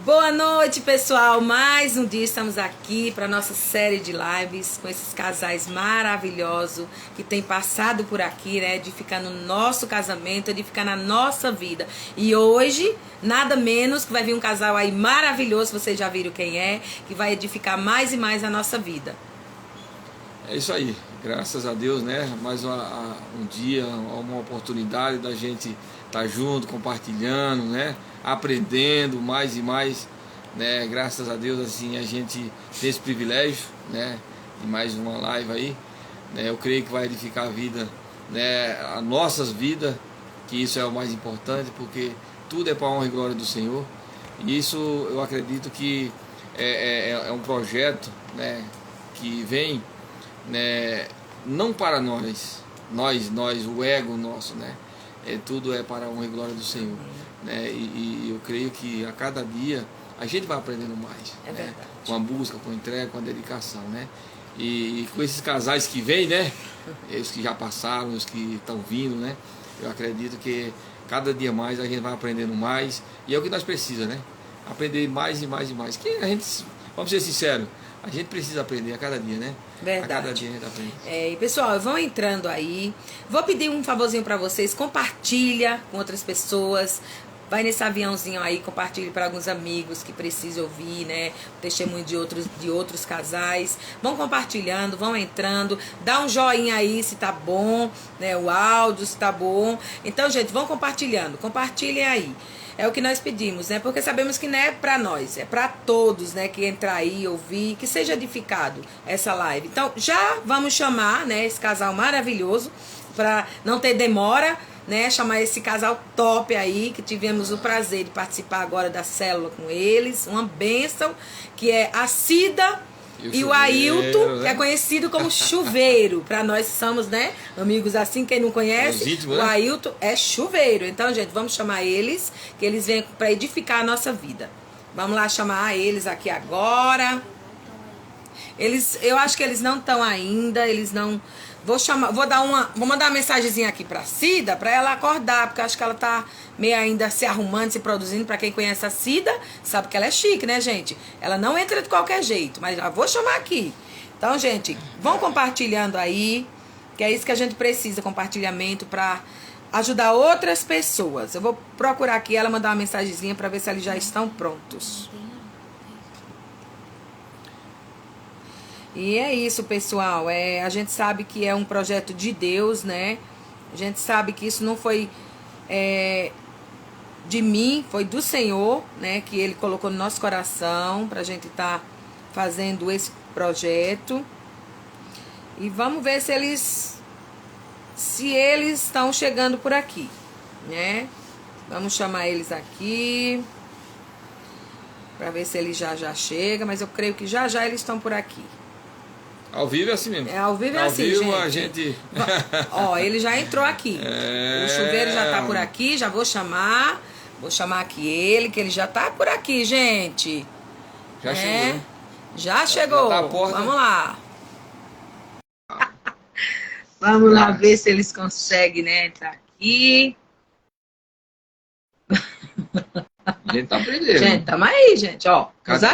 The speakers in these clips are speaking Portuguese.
Boa noite, pessoal. Mais um dia estamos aqui para nossa série de lives com esses casais maravilhosos que têm passado por aqui, né? Edificar no nosso casamento, edificar na nossa vida. E hoje, nada menos que vai vir um casal aí maravilhoso, vocês já viram quem é, que vai edificar mais e mais a nossa vida. É isso aí, graças a Deus, né? Mais um dia, uma oportunidade da gente estar junto, compartilhando, né? Aprendendo mais e mais, né? Graças a Deus, assim, a gente tem esse privilégio, né? De mais uma live aí, né? Eu creio que vai edificar a vida, né? As nossas vidas, que isso é o mais importante, porque tudo é para a honra e glória do Senhor. E isso eu acredito que é um projeto, né? Que vem, né, não para nós, o ego nosso, né? Tudo é para a honra e glória do Senhor, né? E eu creio que a cada dia a gente vai aprendendo mais, né? Com a busca, com a entrega, com a dedicação, né? E com esses casais que vêm, né? Os que já passaram, os que estão vindo, né? Eu acredito que cada dia mais a gente vai aprendendo mais, e é o que nós precisamos, né? Aprender mais e mais e mais. Que a gente, vamos ser sinceros, a gente precisa aprender a cada dia, né? Verdade. A cada dia a gente aprende. E pessoal, vão entrando aí. Vou pedir um favorzinho para vocês. Compartilha com outras pessoas. Vai nesse aviãozinho aí, compartilhe para alguns amigos que precisam ouvir, né? O testemunho de outros casais. Vão compartilhando, vão entrando. Dá um joinha aí se tá bom, né? O áudio se tá bom. Então, gente, vão compartilhando. Compartilhem aí. É o que nós pedimos, né? Porque sabemos que não é para nós, é para todos, né? Que entrar aí, ouvir, que seja edificado essa live. Então, já vamos chamar, né? Esse casal maravilhoso, para não ter demora, né? Chamar esse casal top aí, que tivemos o prazer de participar agora da célula com eles. Uma bênção, que é a Cida e o Ailton, que é conhecido como Chuveiro. Para nós somos, né, amigos assim, quem não conhece, o Ailton é Chuveiro. Então, gente, vamos chamar eles, que eles vêm para edificar a nossa vida. Vamos lá chamar eles aqui agora. Eu acho que eles não estão ainda, eles não... vou mandar uma mensagenzinha aqui pra Cida, pra ela acordar, porque eu acho que ela tá meio ainda se arrumando, se produzindo. Pra quem conhece a Cida, sabe que ela é chique, né, gente? Ela não entra de qualquer jeito, mas já vou chamar aqui. Então, gente, vão compartilhando aí, que é isso que a gente precisa, compartilhamento pra ajudar outras pessoas. Eu vou procurar aqui ela, mandar uma mensagenzinha pra ver se eles já estão prontos. E é isso, pessoal. A gente sabe que é um projeto de Deus, né? A gente sabe que isso não foi de mim, foi do Senhor, né? Que Ele colocou no nosso coração pra gente estar fazendo esse projeto. E vamos ver se eles estão chegando por aqui, né? Vamos chamar eles aqui pra ver se eles já chegam, mas eu creio que já eles estão por aqui. Ao vivo é assim mesmo. Ao vivo é assim, gente. A gente... Ó, ele já entrou aqui. O Chuveiro já tá por aqui, já vou chamar. Vou chamar aqui ele, que ele já tá por aqui, gente. Já chegou. Já chegou. Já tá a porta. Vamos lá. Vamos lá ver se eles conseguem, né? Tá aqui. A gente tá aprendendo. Gente, tamo aí, gente, ó. Nos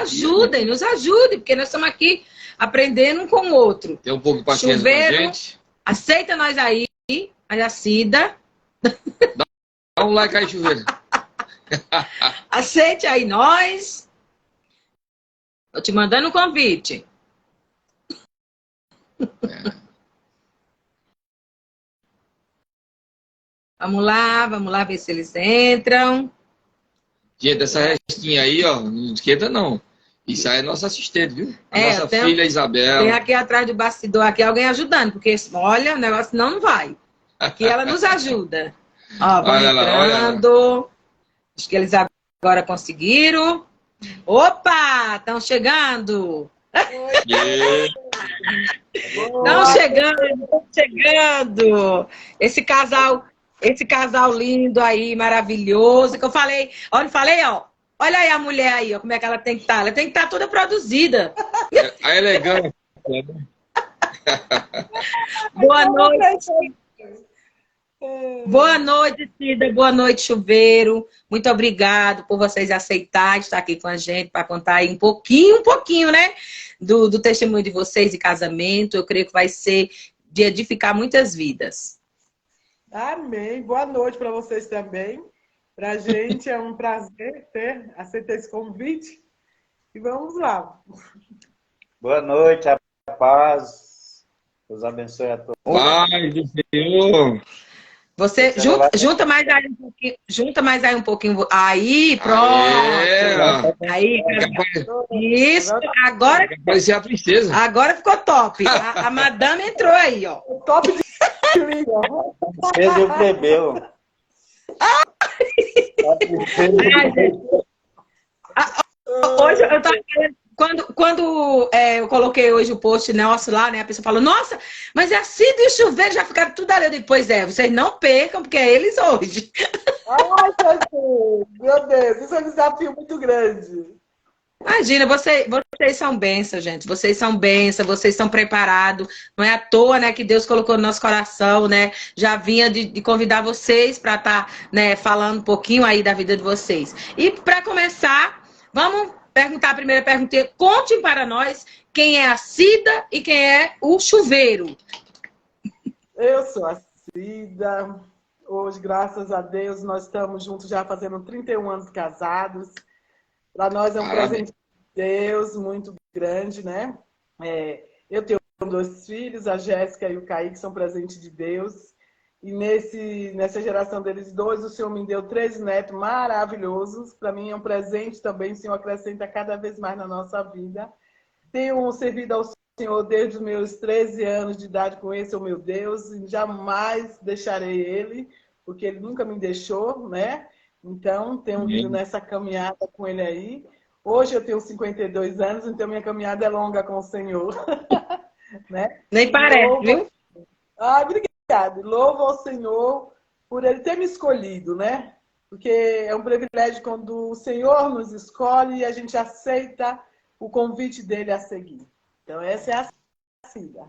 ajudem, porque nós estamos aqui aprendendo um com o outro. Tem um pouco de paciência com a gente. Aceita nós aí, a Cida. Dá um like aí, Chuveiro. Aceite aí nós. Tô te mandando um convite. Vamos lá ver se eles entram. Gente, essa restinha aí, ó, não esquenta não. Isso aí é nossa assistente, viu? Nossa filha Isabela. Tem aqui atrás do bastidor, aqui alguém ajudando, porque, olha, o negócio não vai. Aqui ela nos ajuda. Ó, vamos entrando. Acho que eles agora conseguiram. Opa, estão chegando. Estão chegando. Esse casal lindo aí, maravilhoso, que eu falei, ó. Olha aí a mulher aí, ó, como é que ela tem que estar. Ela tem que estar toda produzida. A elegância. Boa noite. Boa noite, Cida. Boa noite, Chuveiro. Muito obrigado por vocês aceitarem estar aqui com a gente para contar aí um pouquinho, né? Do testemunho de vocês de casamento. Eu creio que vai ser de edificar muitas vidas. Amém. Boa noite para vocês também. Para a gente é um prazer aceitar esse convite. E vamos lá. Boa noite, a paz. Deus abençoe a todos. Paz do Senhor. Você junta mais aí um pouquinho. Junta mais aí um pouquinho. Aí, pronto. Aí, isso. Agora. Parecia a princesa. Agora ficou top. A madame entrou aí, ó. O top de liga. Fez o plebeu. Hoje eu tava quando eu coloquei hoje o post nosso lá, né? A pessoa falou, nossa, mas é assim e o chuveiro já ficaram tudo ali. Eu digo, pois é, vocês não percam, porque é eles hoje. Ai, Jesus! Meu Deus, isso é um desafio muito grande. Imagina, vocês são bênçãos, gente. Vocês são bênçãos, vocês estão preparados. Não é à toa, né, que Deus colocou no nosso coração, né? Já vinha de convidar vocês para estar, né, falando um pouquinho aí da vida de vocês. E para começar, vamos perguntar a primeira pergunta. Contem para nós quem é a Cida e quem é o Chuveiro. Eu sou a Cida. Hoje, graças a Deus, nós estamos juntos já fazendo 31 anos casados. Para nós é um presente de Deus muito grande, né? Eu tenho 2 filhos, a Jéssica e o Kaique, são presente de Deus. E nessa geração deles 2, o Senhor me deu 3 netos maravilhosos. Para mim é um presente também, o Senhor acrescenta cada vez mais na nossa vida. Tenho servido ao Senhor desde os meus 13 anos de idade com esse, oh meu Deus, e jamais deixarei Ele, porque Ele nunca me deixou, né? Então, tenho vindo nessa caminhada com Ele aí. Hoje eu tenho 52 anos, então minha caminhada é longa com o Senhor. Né? Nem parece, viu? Ah, obrigada. Louvo ao Senhor por Ele ter me escolhido, né? Porque é um privilégio quando o Senhor nos escolhe e a gente aceita o convite dele a seguir. Então, essa é a Cida.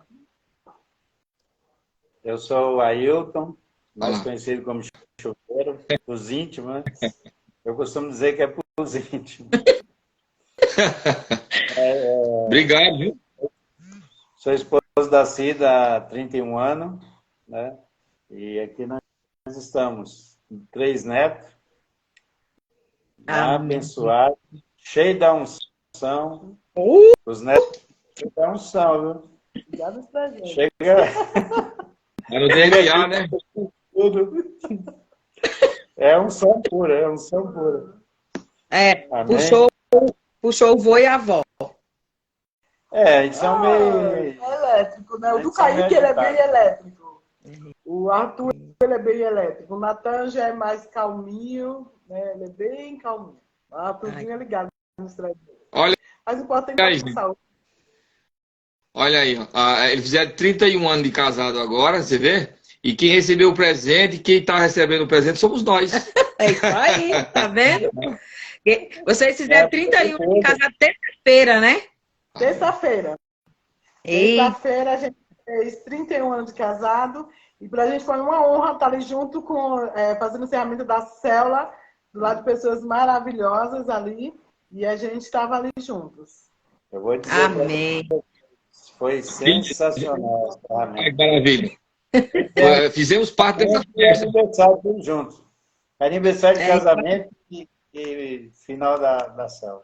Eu sou o Ailton, mais conhecido como Chuveiro, os íntimos. Eu costumo dizer que é para os íntimos. Obrigado, viu? Sou esposo da Cida há 31 anos, né? E aqui nós estamos com 3 netos, abençoados, cheio da unção. Os netos cheios da unção, viu? Obrigada pra gente. Chega. É no DNA, né? Tudo. É unção pura, é unção pura. Amém? Puxou o vô e a avó. Eles são meio... elétrico, né? O do Kaique, ele é bem elétrico. O Arthur, ele é bem elétrico. O Natan já é mais calminho, né? Ele é bem calminho. O Arthurzinho é ligado no estranho. Olha, mas o importante é a saúde. Olha aí, ó. Eles fizeram 31 anos de casado agora, você vê? E quem recebeu o presente, quem está recebendo o presente somos nós. É isso aí, tá vendo? Vocês fizeram 31 anos de casado terça-feira, né? Terça-feira. Terça-feira a gente fez 31 anos de casado. E pra gente foi uma honra estar ali junto fazendo o encerramento da célula, do lado de pessoas maravilhosas ali. E a gente estava ali juntos. Eu vou dizer. Amém. Foi sensacional. Amém. Maravilha. Fizemos parte dessa festa. Aniversário tudo junto. Aniversário de casamento e final da célula.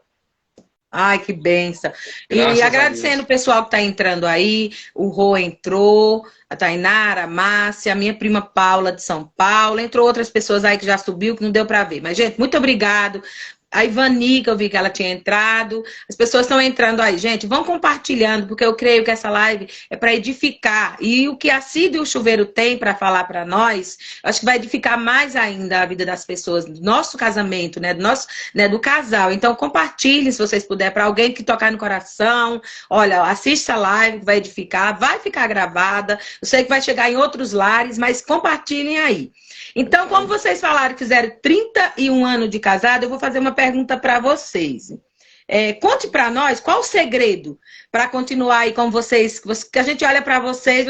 Ai, que benção. E agradecendo o pessoal que está entrando aí. O Rô entrou, a Tainara, a Márcia, a minha prima Paula de São Paulo. Entrou outras pessoas aí que já subiu, que não deu para ver. Mas, gente, muito obrigado. A Ivanica, eu vi que ela tinha entrado. As pessoas estão entrando aí. Gente, vão compartilhando, porque eu creio que essa live é para edificar. E o que a Cida e o Chuveiro tem para falar para nós, acho que vai edificar mais ainda a vida das pessoas, do nosso casamento, né? Do casal. Então, compartilhem, se vocês puderem, para alguém que tocar no coração. Olha, assista a live, que vai edificar, vai ficar gravada. Eu sei que vai chegar em outros lares, mas compartilhem aí. Então, como vocês falaram que fizeram 31 anos de casado, eu vou fazer uma pergunta para vocês. Conte para nós qual o segredo para continuar aí com vocês, que a gente olha para vocês,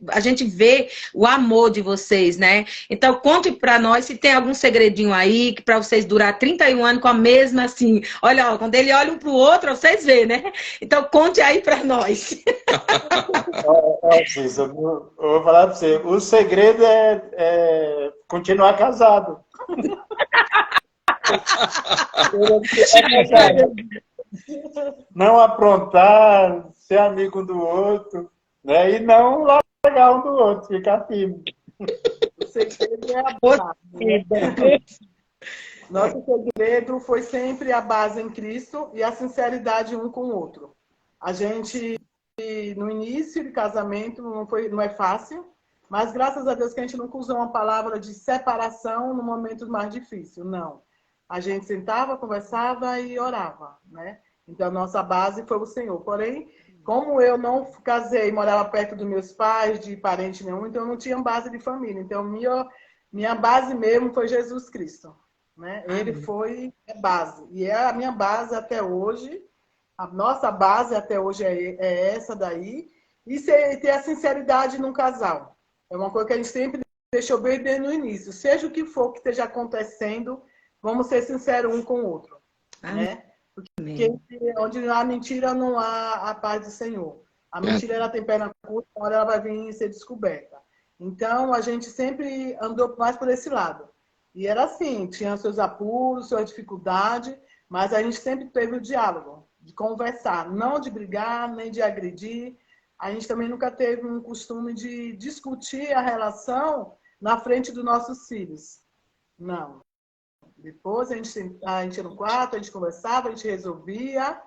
a gente vê o amor de vocês, né? Então, conte para nós se tem algum segredinho aí que para vocês durar 31 anos com a mesma, assim, olha, ó, quando ele olha um para o outro, vocês vê, né? Então, conte aí para nós. Cícero, eu vou falar para você, o segredo é continuar casado. Não aprontar, ser amigo um do outro, né? E não largar um do outro, ficar firme. O segredo é a base. Nosso segredo foi sempre a base em Cristo e a sinceridade um com o outro. A gente, no início de casamento, não é fácil, mas graças a Deus que a gente nunca usou uma palavra de separação no momento mais difícil, não. A gente sentava, conversava e orava, né? Então, a nossa base foi o Senhor. Porém, como eu não casei, morava perto dos meus pais, de parente nenhum, então eu não tinha base de família. Então, minha base mesmo foi Jesus Cristo, né? Ele foi a base. E é a minha base até hoje. A nossa base até hoje é essa daí. E ter a sinceridade num casal. É uma coisa que a gente sempre deixou bem desde o início. Seja o que for que esteja acontecendo, vamos ser sinceros um com o outro, né? Porque onde há mentira, não há a paz do Senhor. A mentira, ela tem perna curta, uma hora ela vai vir ser descoberta. Então, a gente sempre andou mais por esse lado. E era assim, tinha seus apuros, suas dificuldades, mas a gente sempre teve o diálogo, de conversar, não de brigar, nem de agredir. A gente também nunca teve um costume de discutir a relação na frente dos nossos filhos. Não. Depois a gente ia no quarto, a gente conversava, a gente resolvia.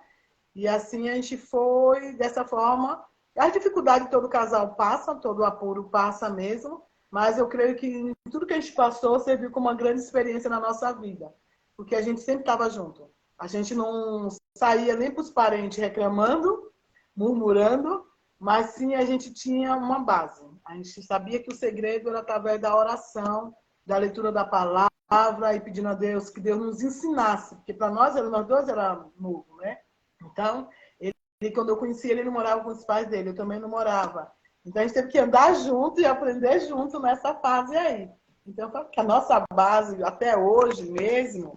E assim a gente foi dessa forma. As dificuldades de todo casal passa, todo apuro passa mesmo. Mas eu creio que tudo que a gente passou serviu como uma grande experiência na nossa vida. Porque a gente sempre estava junto. A gente não saía nem para os parentes reclamando, murmurando, mas sim a gente tinha uma base. A gente sabia que o segredo era através da oração, da leitura da palavra e pedindo a Deus que Deus nos ensinasse. Porque para nós dois era novo, né? Então, quando eu conheci ele não morava com os pais dele, eu também não morava. Então, a gente teve que andar junto e aprender junto nessa fase aí. Então, a nossa base, até hoje mesmo,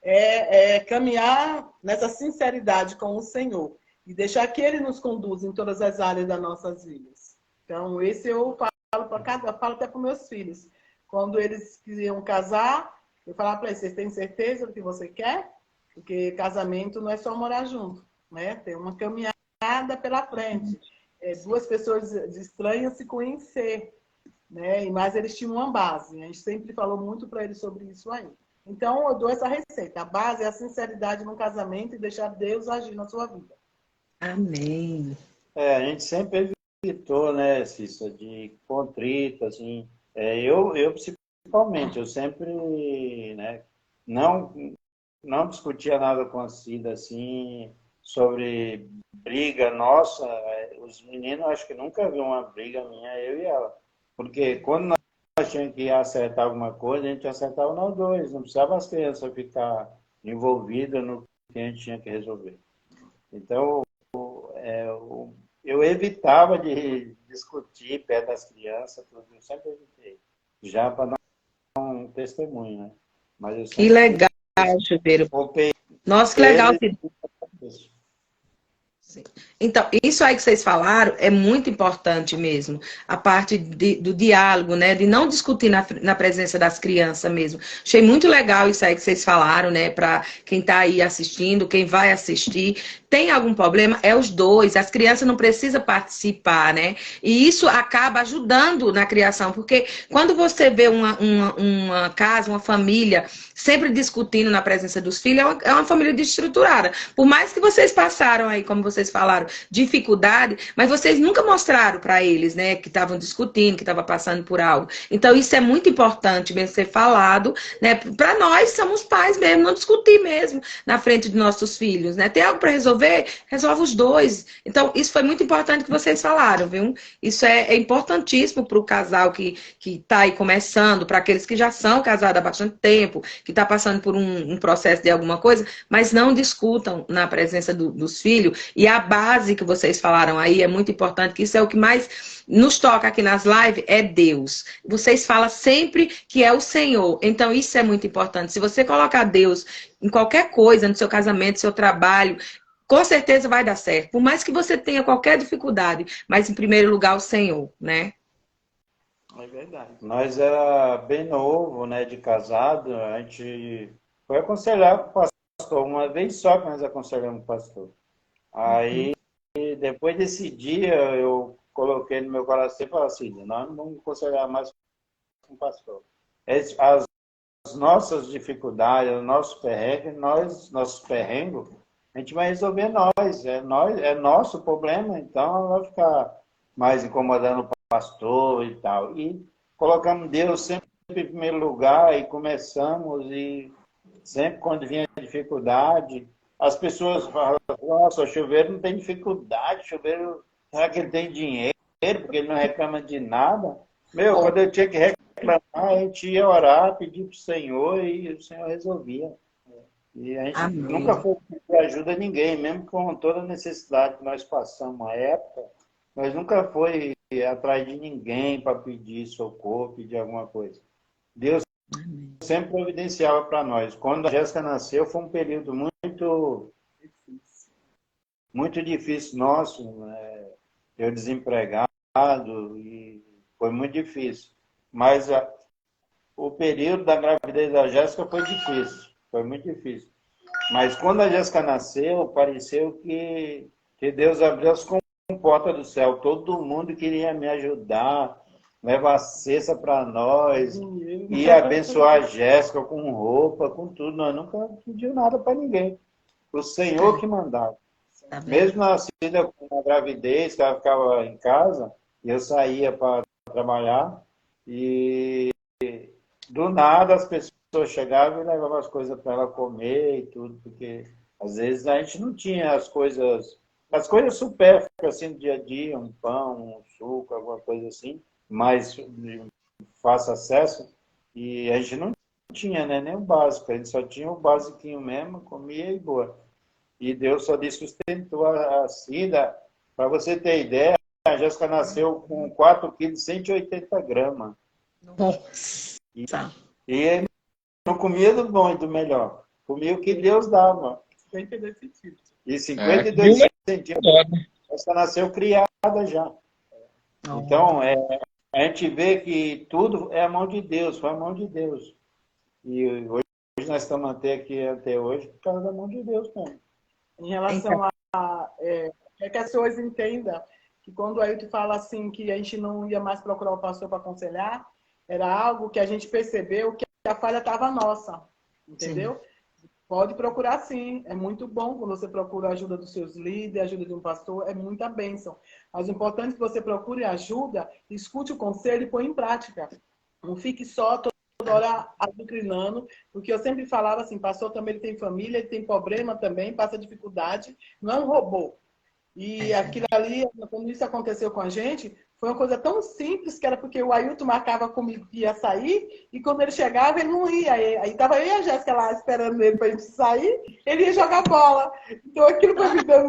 é caminhar nessa sinceridade com o Senhor e deixar que Ele nos conduza em todas as áreas das nossas vidas. Então, esse eu falo até para os meus filhos. Quando eles queriam casar, eu falava para eles, vocês têm certeza do que você quer? Porque casamento não é só morar junto, né? Tem uma caminhada pela frente. Duas pessoas estranhas se conhecer, né? Mas eles tinham uma base. A gente sempre falou muito para eles sobre isso aí. Então, eu dou essa receita. A base é a sinceridade no casamento e deixar Deus agir na sua vida. Amém. A gente sempre evitou, né, Cícera, de contrito, assim. Eu principalmente, eu sempre, né, não discutia nada com a Cida, assim, sobre briga nossa. Os meninos, acho que nunca viram uma briga minha, eu e ela. Porque quando nós tínhamos que acertar alguma coisa, a gente acertava nós dois. Não precisava as crianças ficar envolvidas no que a gente tinha que resolver. Então, eu evitava de discutir perto das crianças, tudo. Eu sempre evitei. Já para dar um testemunho, né? Mas eu que legal, Chuveiro. Nossa, que legal. Então, isso aí que vocês falaram é muito importante mesmo. A parte do diálogo, né? De não discutir na presença das crianças mesmo. Achei muito legal isso aí que vocês falaram, né? Para quem está aí assistindo, quem vai assistir. Tem algum problema? É os dois. As crianças não precisam participar, né? E isso acaba ajudando na criação. Porque quando você vê uma casa, uma família sempre discutindo na presença dos filhos, é uma família desestruturada. Por mais que vocês passaram aí, como vocês falaram, dificuldade, mas vocês nunca mostraram para eles, né, que estavam discutindo, que estavam passando por algo. Então, isso é muito importante mesmo ser falado, né? Para nós, somos pais mesmo, não discutir mesmo na frente de nossos filhos, né? Tem algo para resolver? Resolve os dois. Então, isso foi muito importante que vocês falaram, viu? Isso é importantíssimo para o casal que está aí começando, para aqueles que já são casados há bastante tempo, que está passando por um processo de alguma coisa, mas não discutam na presença dos filhos. E a base que vocês falaram aí é muito importante, que isso é o que mais nos toca aqui nas lives, é Deus. Vocês falam sempre que é o Senhor. Então, isso é muito importante. Se você colocar Deus em qualquer coisa, no seu casamento, no seu trabalho, com certeza vai dar certo. Por mais que você tenha qualquer dificuldade, mas em primeiro lugar o Senhor, né? É verdade. Nós era bem novo, né, de casado, a gente foi aconselhar o pastor, uma vez só que nós aconselhamos o pastor. Aí, depois desse dia, eu coloquei no meu coração e falei assim, nós não vamos aconselhar mais com o pastor. As nossas dificuldades, o nosso perrengue, nossos perrengues, a gente vai resolver nós, é nosso problema, então não vai ficar mais incomodando o pastor e tal. E colocamos Deus sempre em primeiro lugar e começamos, e sempre quando vinha dificuldade, as pessoas falam, nossa, o chuveiro não tem dificuldade, o chuveiro, será que ele tem dinheiro, porque ele não reclama de nada? Meu, quando eu tinha que reclamar, a gente ia orar, pedir para o Senhor e o Senhor resolvia. E a gente Amém. nunca foi pedir ajuda a ninguém, mesmo com toda a necessidade que nós passamos à época, nós nunca foi atrás de ninguém para pedir socorro, pedir alguma coisa. Deus sempre providenciava para nós. Quando a Jéssica nasceu, foi um período muito difícil nosso, né? Eu desempregado, e foi muito difícil. Mas o período da gravidez da Jéssica foi difícil, foi muito difícil. Mas quando a Jéssica nasceu, pareceu que Deus abriu as comportas do céu. Todo mundo queria me ajudar, levar cesta para nós, e abençoar a Jéssica com roupa, com tudo. Nós nunca pedimos nada para ninguém. O Senhor que mandava. Tá bem. Mesmo nascida com a gravidez, que ela ficava em casa, e eu saía para trabalhar, e do nada as pessoas chegavam e levavam as coisas para ela comer e tudo, porque às vezes a gente não tinha as coisas supérfluas, assim, do dia a dia, um pão, um suco, alguma coisa assim, mais de fácil acesso, e a gente não tinha, né, nem o básico, a gente só tinha o basiquinho mesmo, comia e boa. E Deus só sustentou a Cida. Para você ter ideia, a Jéssica nasceu com 4 quilos e 180 gramas. Nossa. E não comia do bom e do melhor. Comia o que Deus dava. 52 centímetros. E 52 centímetros. A Jéssica nasceu criada já. Então, a gente vê que tudo é a mão de Deus, foi a mão de Deus. E hoje nós estamos até hoje por causa da mão de Deus também. Em relação é que as pessoas entendam que quando o Ailton fala assim que a gente não ia mais procurar o pastor para aconselhar, era algo que a gente percebeu que a falha estava nossa, entendeu? Sim. Pode procurar sim, é muito bom quando você procura a ajuda dos seus líderes, a ajuda de um pastor, é muita bênção. Mas o importante é que você procure ajuda, escute o conselho e põe em prática. Não fique só toda hora adocrinando, porque eu sempre falava assim, pastor também ele tem família, ele tem problema também, passa dificuldade, não é um robô. E aquilo ali, quando isso aconteceu com a gente, foi uma coisa tão simples, que era porque o Ailton marcava comigo que ia sair, e quando ele chegava, ele não ia. Aí estava eu e a Jéssica lá esperando ele para a gente sair, ele ia jogar bola. Então aquilo foi me dando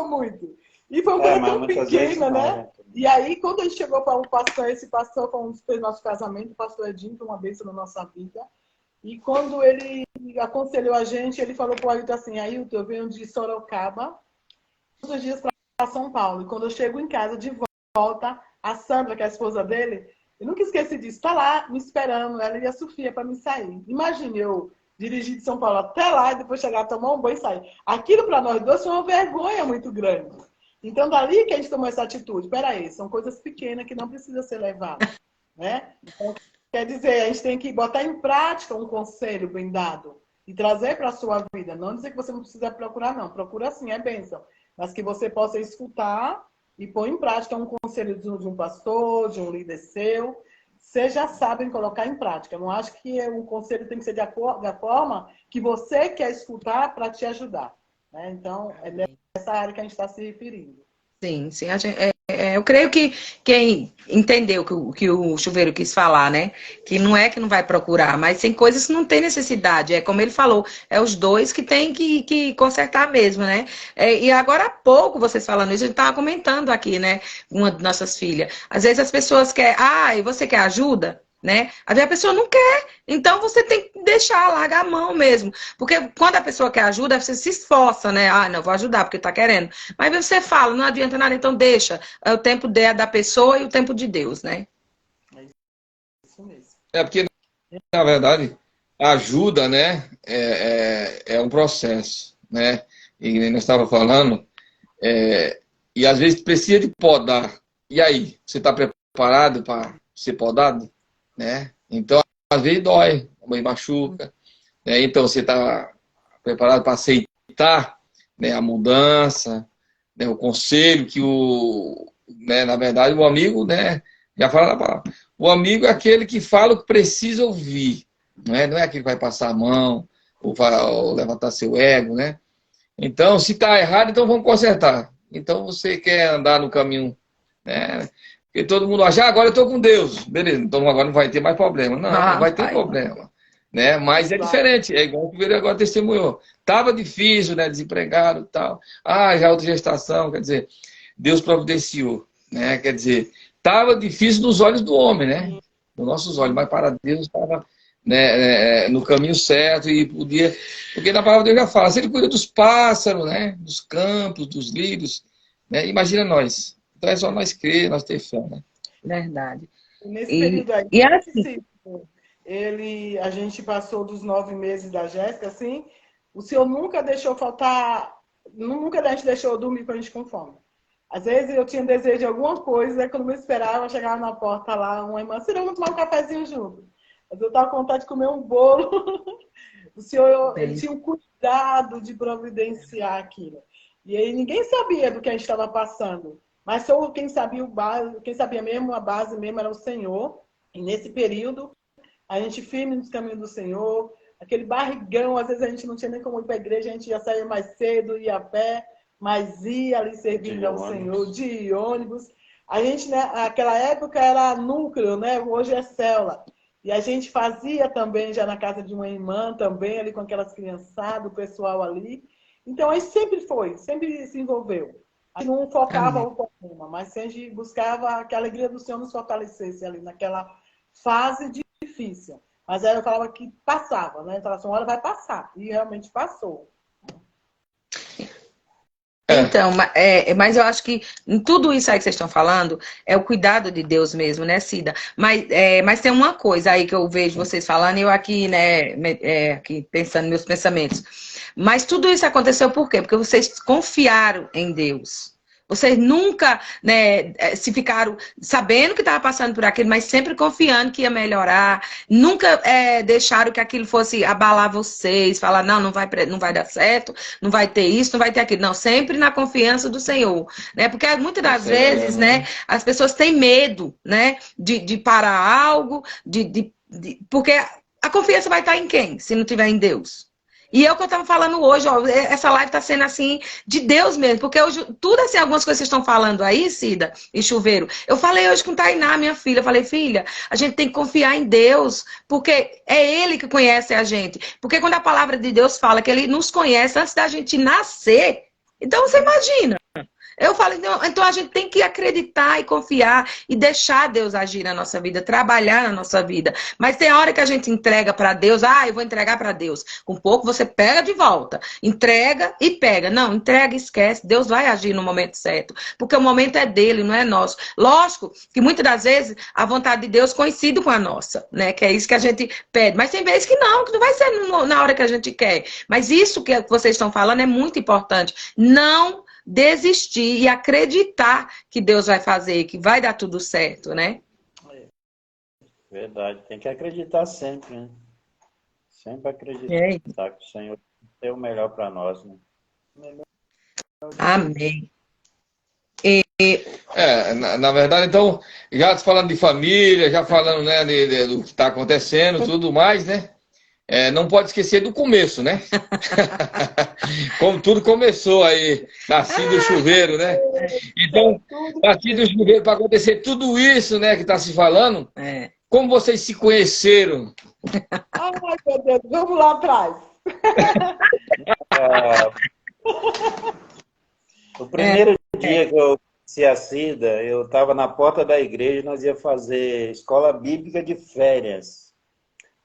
muito. E foi uma coisa tão pequena, né? E aí, quando a gente chegou para um pastor, esse pastor foi um dos fez nosso casamento, o pastor Edinho, foi uma bênção na nossa vida. E quando ele aconselhou a gente, ele falou para o Ailton assim, Ailton, eu venho de Sorocaba, todos os dias para São Paulo. E quando eu chego em casa de volta, a Sandra, que é a esposa dele, eu nunca esqueci disso, está lá me esperando, ela e a Sofia para me sair. Imagine eu dirigir de São Paulo até lá e depois chegar, tomar um banho e sair. Aquilo para nós dois foi uma vergonha muito grande. Então, dali que a gente tomou essa atitude. Peraí, são coisas pequenas que não precisam ser levadas. Né? Então, quer dizer, a gente tem que botar em prática um conselho bem dado e trazer para a sua vida. Não dizer que você não precisa procurar, não. Procura sim, é bênção. mas que você possa escutar e pôr em prática um conselho de um pastor, de um líder seu. Vocês já sabem colocar em prática. Eu não acho que o conselho tem que ser da forma que você quer escutar para te ajudar, né? Então, é dessa área que a gente está se referindo. Sim, sim. Eu creio que quem entendeu que o Chuveiro quis falar, né? Que não é que não vai procurar, mas tem coisas que não tem necessidade. É como ele falou, é os dois que tem que consertar mesmo, né? E agora há pouco, vocês falando isso, a gente estava comentando aqui, né? Uma de nossas filhas. Às vezes as pessoas querem, e você quer ajuda? Né? Às vezes a pessoa não quer, então você tem que deixar, largar a mão mesmo. Porque quando a pessoa quer ajuda, você se esforça, né? Não, vou ajudar porque tá querendo. Mas você fala, não adianta nada, então deixa. É o tempo da pessoa e o tempo de Deus, né? É isso mesmo. Porque, na verdade, a ajuda, né, é um processo, né? E nós estávamos falando, e às vezes precisa de podar. E aí, você está preparado para ser podado? Né? Então, às vezes dói, a mãe machuca, né? Então você está preparado para aceitar, né, a mudança, né, o conselho que né, na verdade, o amigo, né, já fala na palavra. O amigo é aquele que fala o que precisa ouvir, né? Não é aquele que vai passar a mão ou levantar seu ego, né? Então, se está errado, então vamos consertar. Então, você quer andar no caminho, né? Porque todo mundo acha, agora eu estou com Deus. Beleza, então agora não vai ter mais problema. Não vai ter problema. Né? Mas é diferente, é igual o que o agora testemunhou. Estava difícil, né? Desempregado e tal. Já outra gestação, quer dizer, Deus providenciou. Né? Quer dizer, estava difícil nos olhos do homem, né? Nos nossos olhos, mas para Deus estava, né, no caminho certo e podia. Porque na palavra de Deus já fala, se ele cuida dos pássaros, né? Dos campos, dos lírios, né? Imagina nós. Então é só nós crer, nós ter fé, né? Verdade. Nesse período aí, E assim, a gente passou dos 9 meses da Jéssica, assim, o senhor nunca deixou faltar, nunca a gente deixou dormir com a gente com fome. Às vezes eu tinha desejo de alguma coisa, quando me esperava, eu chegava na porta lá, uma irmã, "Cira, vamos tomar um cafezinho junto." Mas eu estava com vontade de comer um bolo. O senhor, ele tinha um cuidado de providenciar aquilo. E aí ninguém sabia do que a gente estava passando. Mas só quem sabia quem sabia mesmo, a base mesmo era o Senhor. E nesse período, a gente firme nos caminhos do Senhor, aquele barrigão, às vezes a gente não tinha nem como ir para a igreja, a gente já saía mais cedo, ia a pé, mas ia ali servindo ao Senhor, de ônibus. A gente, né, naquela época era núcleo, né? Hoje é célula. E a gente fazia também, já na casa de uma irmã, também ali com aquelas criançadas, o pessoal ali. Então, a gente sempre se envolveu. A gente não focava o problema, mas a gente buscava que a alegria do Senhor nos fortalecesse ali naquela fase difícil. Mas aí eu falava que passava, né? Eu falava assim, uma hora vai passar. E realmente passou. Então, mas eu acho que em tudo isso aí que vocês estão falando é o cuidado de Deus mesmo, né, Cida? Mas tem uma coisa aí que eu vejo vocês falando e eu aqui, né, aqui pensando meus pensamentos. Mas tudo isso aconteceu por quê? Porque vocês confiaram em Deus. Vocês nunca, né, se ficaram sabendo que estava passando por aquilo, mas sempre confiando que ia melhorar. Nunca deixaram que aquilo fosse abalar vocês, falar, não vai dar certo, não vai ter isso, não vai ter aquilo. Não, sempre na confiança do Senhor. Né? Porque muitas das vezes, né, as pessoas têm medo, né, de parar algo, porque a confiança vai estar em quem, se não tiver em Deus? E é o que eu estava falando hoje, ó, essa live está sendo assim, de Deus mesmo, porque hoje, tudo assim, algumas coisas que vocês estão falando aí, Cida e Chuveiro, eu falei hoje com Tainá, minha filha, eu falei, filha, a gente tem que confiar em Deus, porque é Ele que conhece a gente. Porque quando a palavra de Deus fala que Ele nos conhece antes da gente nascer, então você imagina. Eu falei, então a gente tem que acreditar e confiar e deixar Deus agir na nossa vida, trabalhar na nossa vida. Mas tem hora que a gente entrega para Deus, eu vou entregar para Deus. Com pouco você pega de volta. Entrega e pega. Não, entrega e esquece. Deus vai agir no momento certo. Porque o momento é dele, não é nosso. Lógico que muitas das vezes a vontade de Deus coincide com a nossa, né? Que é isso que a gente pede. Mas tem vezes que não vai ser na hora que a gente quer. Mas isso que vocês estão falando é muito importante. Não desistir e acreditar que Deus vai fazer, que vai dar tudo certo, né? Verdade, tem que acreditar sempre, né? Sempre acreditar que o Senhor tem o melhor para nós, né? Amém. Na verdade, então, já falando de família, já falando, né, do que está acontecendo, tudo mais, né? Não pode esquecer do começo, né? Como tudo começou aí, nasci do chuveiro, né? Então, nasci do chuveiro para acontecer tudo isso, né, que está se falando. Como vocês se conheceram? Ai, meu Deus, vamos lá atrás. O primeiro dia que eu conheci a Cida, eu estava na porta da igreja, nós ia fazer escola bíblica de férias.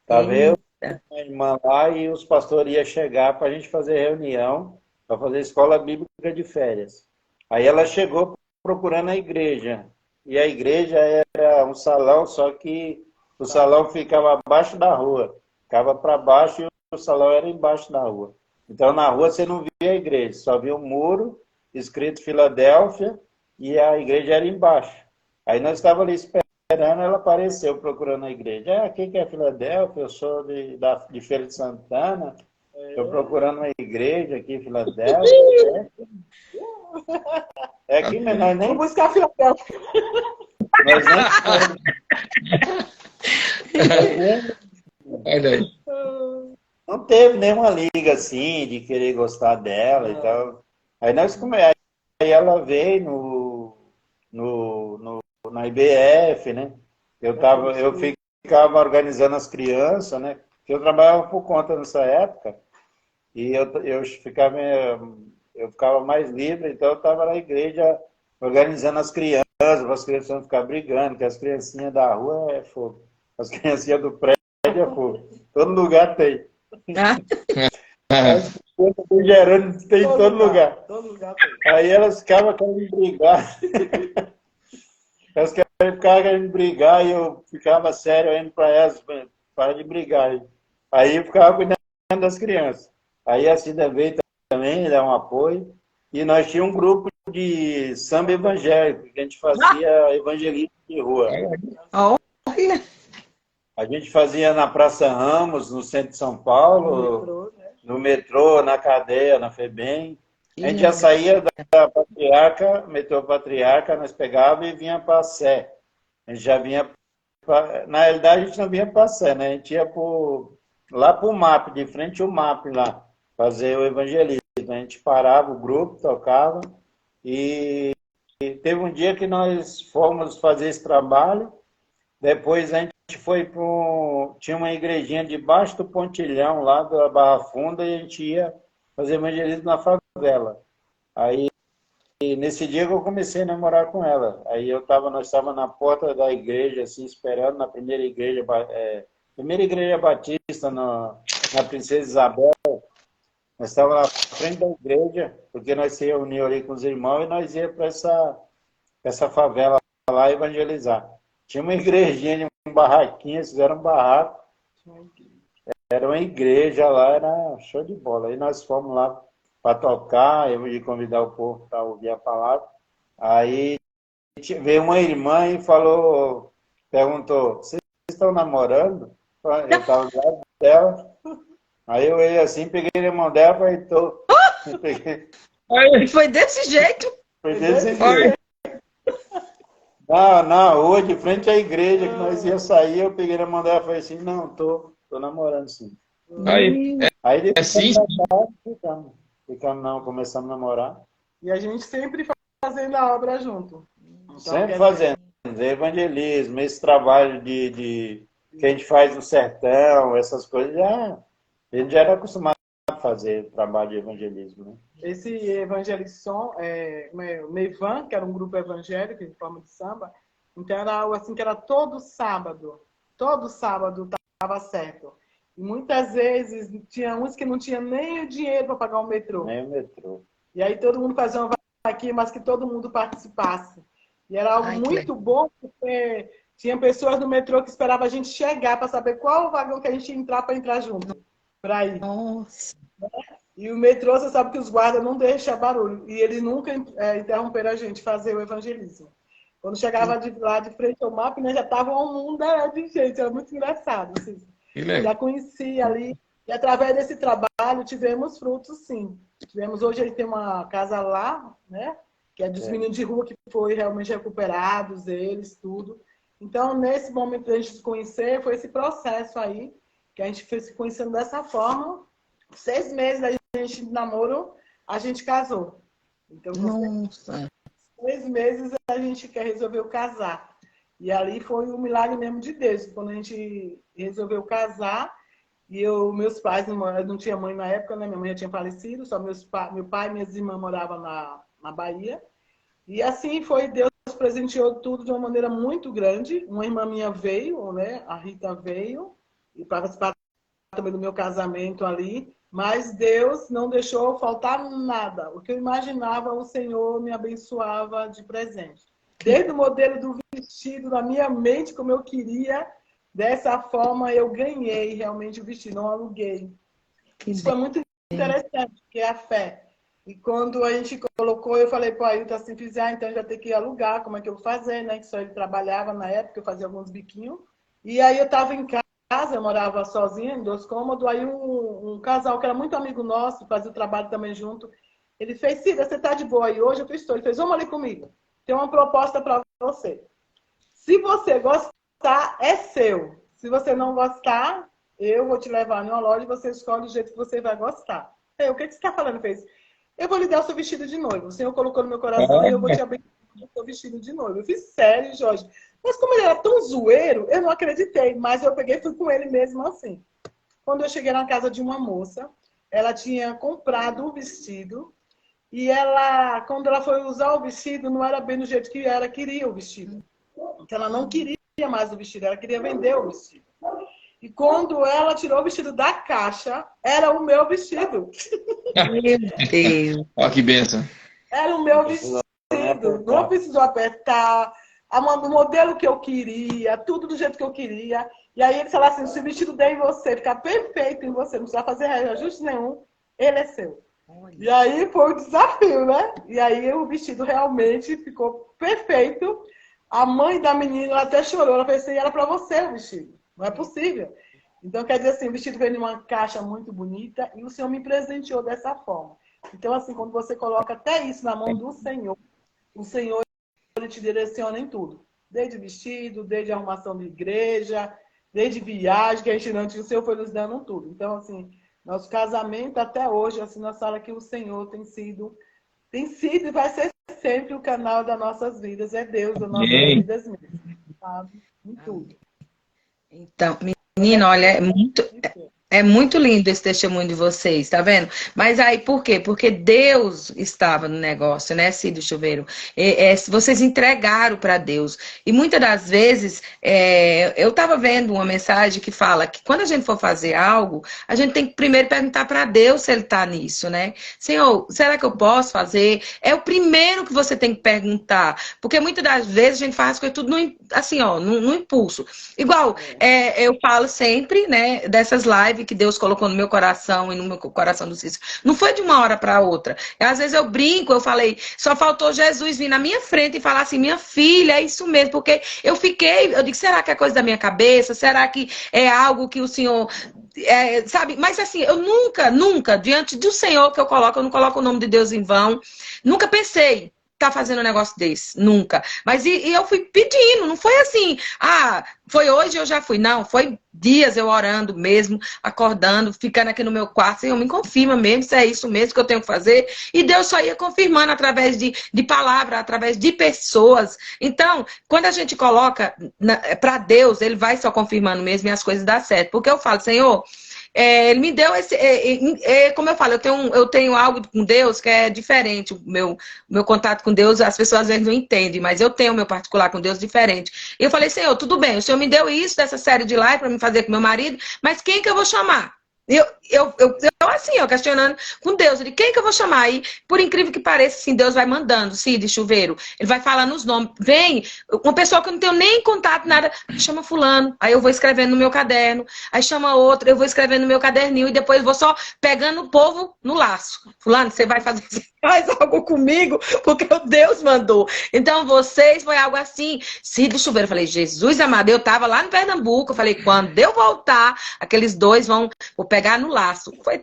Estava eu, minha irmã lá, e os pastores iam chegar para a gente fazer reunião, para fazer escola bíblica de férias. Aí ela chegou procurando a igreja. E a igreja era um salão, só que o salão ficava abaixo da rua. Ficava para baixo e o salão era embaixo da rua. Então, na rua você não via a igreja, só via um muro escrito Filadélfia e a igreja era embaixo. Aí nós estávamos ali esperando, ela apareceu procurando a igreja. Quem que é Filadélfia? Eu sou de Feira de Santana. Estou procurando uma igreja aqui em Filadélfia. É aqui, mas nós nem... Vou buscar Filadélfia. Nós nem... Olha aí. Não teve nenhuma liga assim, de querer gostar dela e tal. Aí aí ela veio na IBF, né? Eu ficava organizando as crianças, né? Eu trabalhava por conta nessa época e eu ficava mais livre, então eu estava na igreja organizando as crianças, para as crianças não ficar brigando, que as criancinhas da rua é fogo. As criancinhas do prédio é fogo. Todo lugar tem. As crianças gerando tem em todo lugar. Todo lugar tem. Aí elas ficavam querendo brigar. Elas ficavam querendo brigar e eu ficava sério indo para elas, para de brigar. Aí eu ficava cuidando das crianças. Aí a Cida veio também, dar um apoio. E nós tínhamos um grupo de samba evangélico, que a gente fazia evangelismo de rua. Olha. A gente fazia na Praça Ramos, no centro de São Paulo, no metrô, na cadeia, na FEBEM. A gente já saía da Patriarca, metrô Patriarca, nós pegava e vinha para a Sé. A gente já vinha... Na realidade, a gente não vinha para a Sé, né? A gente ia lá para o MAP, de frente ao MAP lá, fazer o evangelismo. A gente parava o grupo, tocava, e teve um dia que nós fomos fazer esse trabalho, depois a gente foi para... Tinha uma igrejinha debaixo do pontilhão, lá da Barra Funda, e a gente ia fazer evangelismo na favela. Aí, nesse dia que eu comecei a namorar com ela. Aí nós estávamos na porta da igreja, assim, esperando, na primeira igreja batista, na Princesa Isabel. Nós estávamos na frente da igreja, porque nós se reunimos ali com os irmãos e nós íamos para essa favela lá evangelizar. Tinha uma igrejinha, um barraquinho, eles fizeram um barraco. Era uma igreja lá, era show de bola. Aí nós fomos lá para tocar, eu ia convidar o povo para ouvir a palavra. Aí veio uma irmã e perguntou, vocês estão namorando? Eu estava do lado dela. Aí eu ia assim, peguei na mão dela e falei, tô. Foi desse jeito? Foi desse jeito. Na rua, de frente à igreja, que nós ia sair, eu peguei na mão dela e falei assim, não, tô namorando sim. Aí depois ficamos, começamos a namorar. E a gente sempre fazendo a obra junto. Então, sempre fazendo evangelismo, esse trabalho que a gente faz no sertão, essas coisas, a gente já era acostumado a fazer trabalho de evangelismo, né? Esse Evangelisson, o Neivan, que era um grupo evangélico em forma de samba, então era algo assim que era todo sábado estava certo. E muitas vezes tinha uns que não tinham nem o dinheiro para pagar o metrô. Nem o metrô. E aí todo mundo fazia uma aqui, mas que todo mundo participasse. E era algo muito bom, porque tinha pessoas no metrô que esperavam a gente chegar para saber qual o vagão que a gente ia entrar para entrar junto. Para ir. Nossa. E o metrô, você sabe que os guardas não deixam barulho. E eles nunca interromperam a gente fazer o evangelismo. Quando chegava lá de frente ao mapa, né, já estava um mundo de gente. Era muito engraçado. Assim. Já conhecia ali E através desse trabalho tivemos frutos, sim. Hoje ele tem uma casa lá, né? Que é dos meninos de rua que foi realmente recuperados, eles, tudo. Então, nesse momento da gente se conhecer, foi esse processo aí, que a gente foi se conhecendo dessa forma. 6 meses da gente de namoro, a gente casou. Então, Nossa. 6 meses a gente resolveu casar. E ali foi um milagre mesmo de Deus. Quando a gente resolveu casar, e meus pais, não tinha mãe na época, né? Minha mãe já tinha falecido, só meu pai e minhas irmãs moravam na Bahia. E assim foi, Deus presenteou tudo de uma maneira muito grande. Uma irmã minha veio, né? A Rita veio, e participar também do meu casamento ali. Mas Deus não deixou faltar nada. O que eu imaginava, o Senhor me abençoava de presente. Desde o modelo do vestido, na minha mente, como eu queria, dessa forma eu ganhei realmente o vestido, não aluguei. Isso foi muito interessante, porque é a fé. E quando a gente colocou, eu falei para o Ailton assim, então já tem que alugar, como é que eu vou fazer, né? Que só ele trabalhava na época, eu fazia alguns biquinhos. E aí eu estava em casa, eu morava sozinha, em 2 cômodos, aí um casal que era muito amigo nosso, fazia o trabalho também junto, ele fez, Cida, você está de boa aí hoje? Eu estou. Ele fez, vamos ali comigo. Tem uma proposta para você. Se você gostar, é seu. Se você não gostar, eu vou te levar numa loja e você escolhe o jeito que você vai gostar. O que você está falando? Fez, eu vou lhe dar o seu vestido de noivo. O Senhor colocou no meu coração e eu vou te abençoar com o seu vestido de noivo. Eu fiz, sério, Jorge. Mas como ele era tão zoeiro, eu não acreditei. Mas eu peguei e fui com ele mesmo assim. Quando eu cheguei na casa de uma moça, ela tinha comprado o vestido e ela, quando ela foi usar o vestido, não era bem do jeito que ela queria o vestido. Então ela não queria mais o vestido, ela queria vender o vestido. E quando ela tirou o vestido da caixa, era o meu vestido. Meu Deus. Olha que benção. Era o meu vestido. Não precisou apertar. O modelo que eu queria, tudo do jeito que eu queria. E aí ele falou assim, se o vestido der em você, ficar perfeito em você, não precisa fazer reajuste nenhum, ele é seu. E aí foi o desafio, né? E aí o vestido realmente ficou perfeito. A mãe da menina ela até chorou, ela pensou, era para você o vestido. Não é possível. Então, quer dizer assim, o vestido veio em uma caixa muito bonita e o Senhor me presenteou dessa forma. Então, assim, quando você coloca até isso na mão do Senhor, o Senhor ele te direciona em tudo. Desde vestido, desde arrumação de igreja, desde viagem, que a gente não tinha, o Senhor foi nos dando tudo. Então, assim, nosso casamento até hoje, assim, nós falamos que o Senhor tem sido e vai ser sempre o canal das nossas vidas. É Deus das nossas vidas mesmo, sabe? Em tudo. Então, menina, olha, é muito lindo esse testemunho de vocês, tá vendo? Mas aí, por quê? Porque Deus estava no negócio, né, Cida Chuveiro? Vocês entregaram para Deus. E muitas das vezes, eu estava vendo uma mensagem que fala que quando a gente for fazer algo, a gente tem que primeiro perguntar para Deus se Ele está nisso, né? Senhor, será que eu posso fazer? É o primeiro que você tem que perguntar. Porque muitas das vezes a gente faz as coisas tudo assim, ó, no impulso. Igual, eu falo sempre, né, dessas lives que Deus colocou no meu coração e no meu coração do Cícero. Não foi de uma hora para outra. Às vezes eu brinco, eu falei, só faltou Jesus vir na minha frente e falar assim, minha filha, é isso mesmo, porque eu digo, será que é coisa da minha cabeça? Será que é algo que o Senhor... sabe? Mas assim, eu nunca, diante do Senhor que eu não coloco o nome de Deus em vão, nunca pensei tá fazendo um negócio desse, nunca. Mas e eu fui pedindo, não foi assim, foi hoje eu já fui, não, foi dias eu orando mesmo, acordando, ficando aqui no meu quarto, Senhor, me confirma mesmo se é isso mesmo que eu tenho que fazer, e Deus só ia confirmando através de palavra, através de pessoas. Então, quando a gente coloca para Deus, Ele vai só confirmando mesmo e as coisas dão certo, porque eu falo, Senhor, ele me deu esse... como eu falo, eu tenho algo com Deus que é diferente. O meu contato com Deus, as pessoas às vezes não entendem, mas eu tenho o meu particular com Deus diferente. E eu falei, Senhor, tudo bem, o Senhor me deu isso, dessa série de live para me fazer com meu marido, mas quem que eu vou chamar? Eu eu assim, ó, questionando com Deus. Ele, quem que eu vou chamar? Aí, por incrível que pareça, assim, Deus vai mandando, Cid Chuveiro. Ele vai falando os nomes. Vem, uma pessoa que eu não tenho nem contato, nada, chama fulano. Aí eu vou escrevendo no meu caderno. Aí chama outro, eu vou escrevendo no meu caderninho. E depois vou só pegando o povo no laço. Fulano, você vai fazer faz algo comigo, porque o Deus mandou. Então, vocês foi algo assim. Cid Chuveiro. Eu falei, Jesus amado, eu tava lá no Pernambuco. Eu falei, quando eu voltar, aqueles dois vou pegar no laço. Foi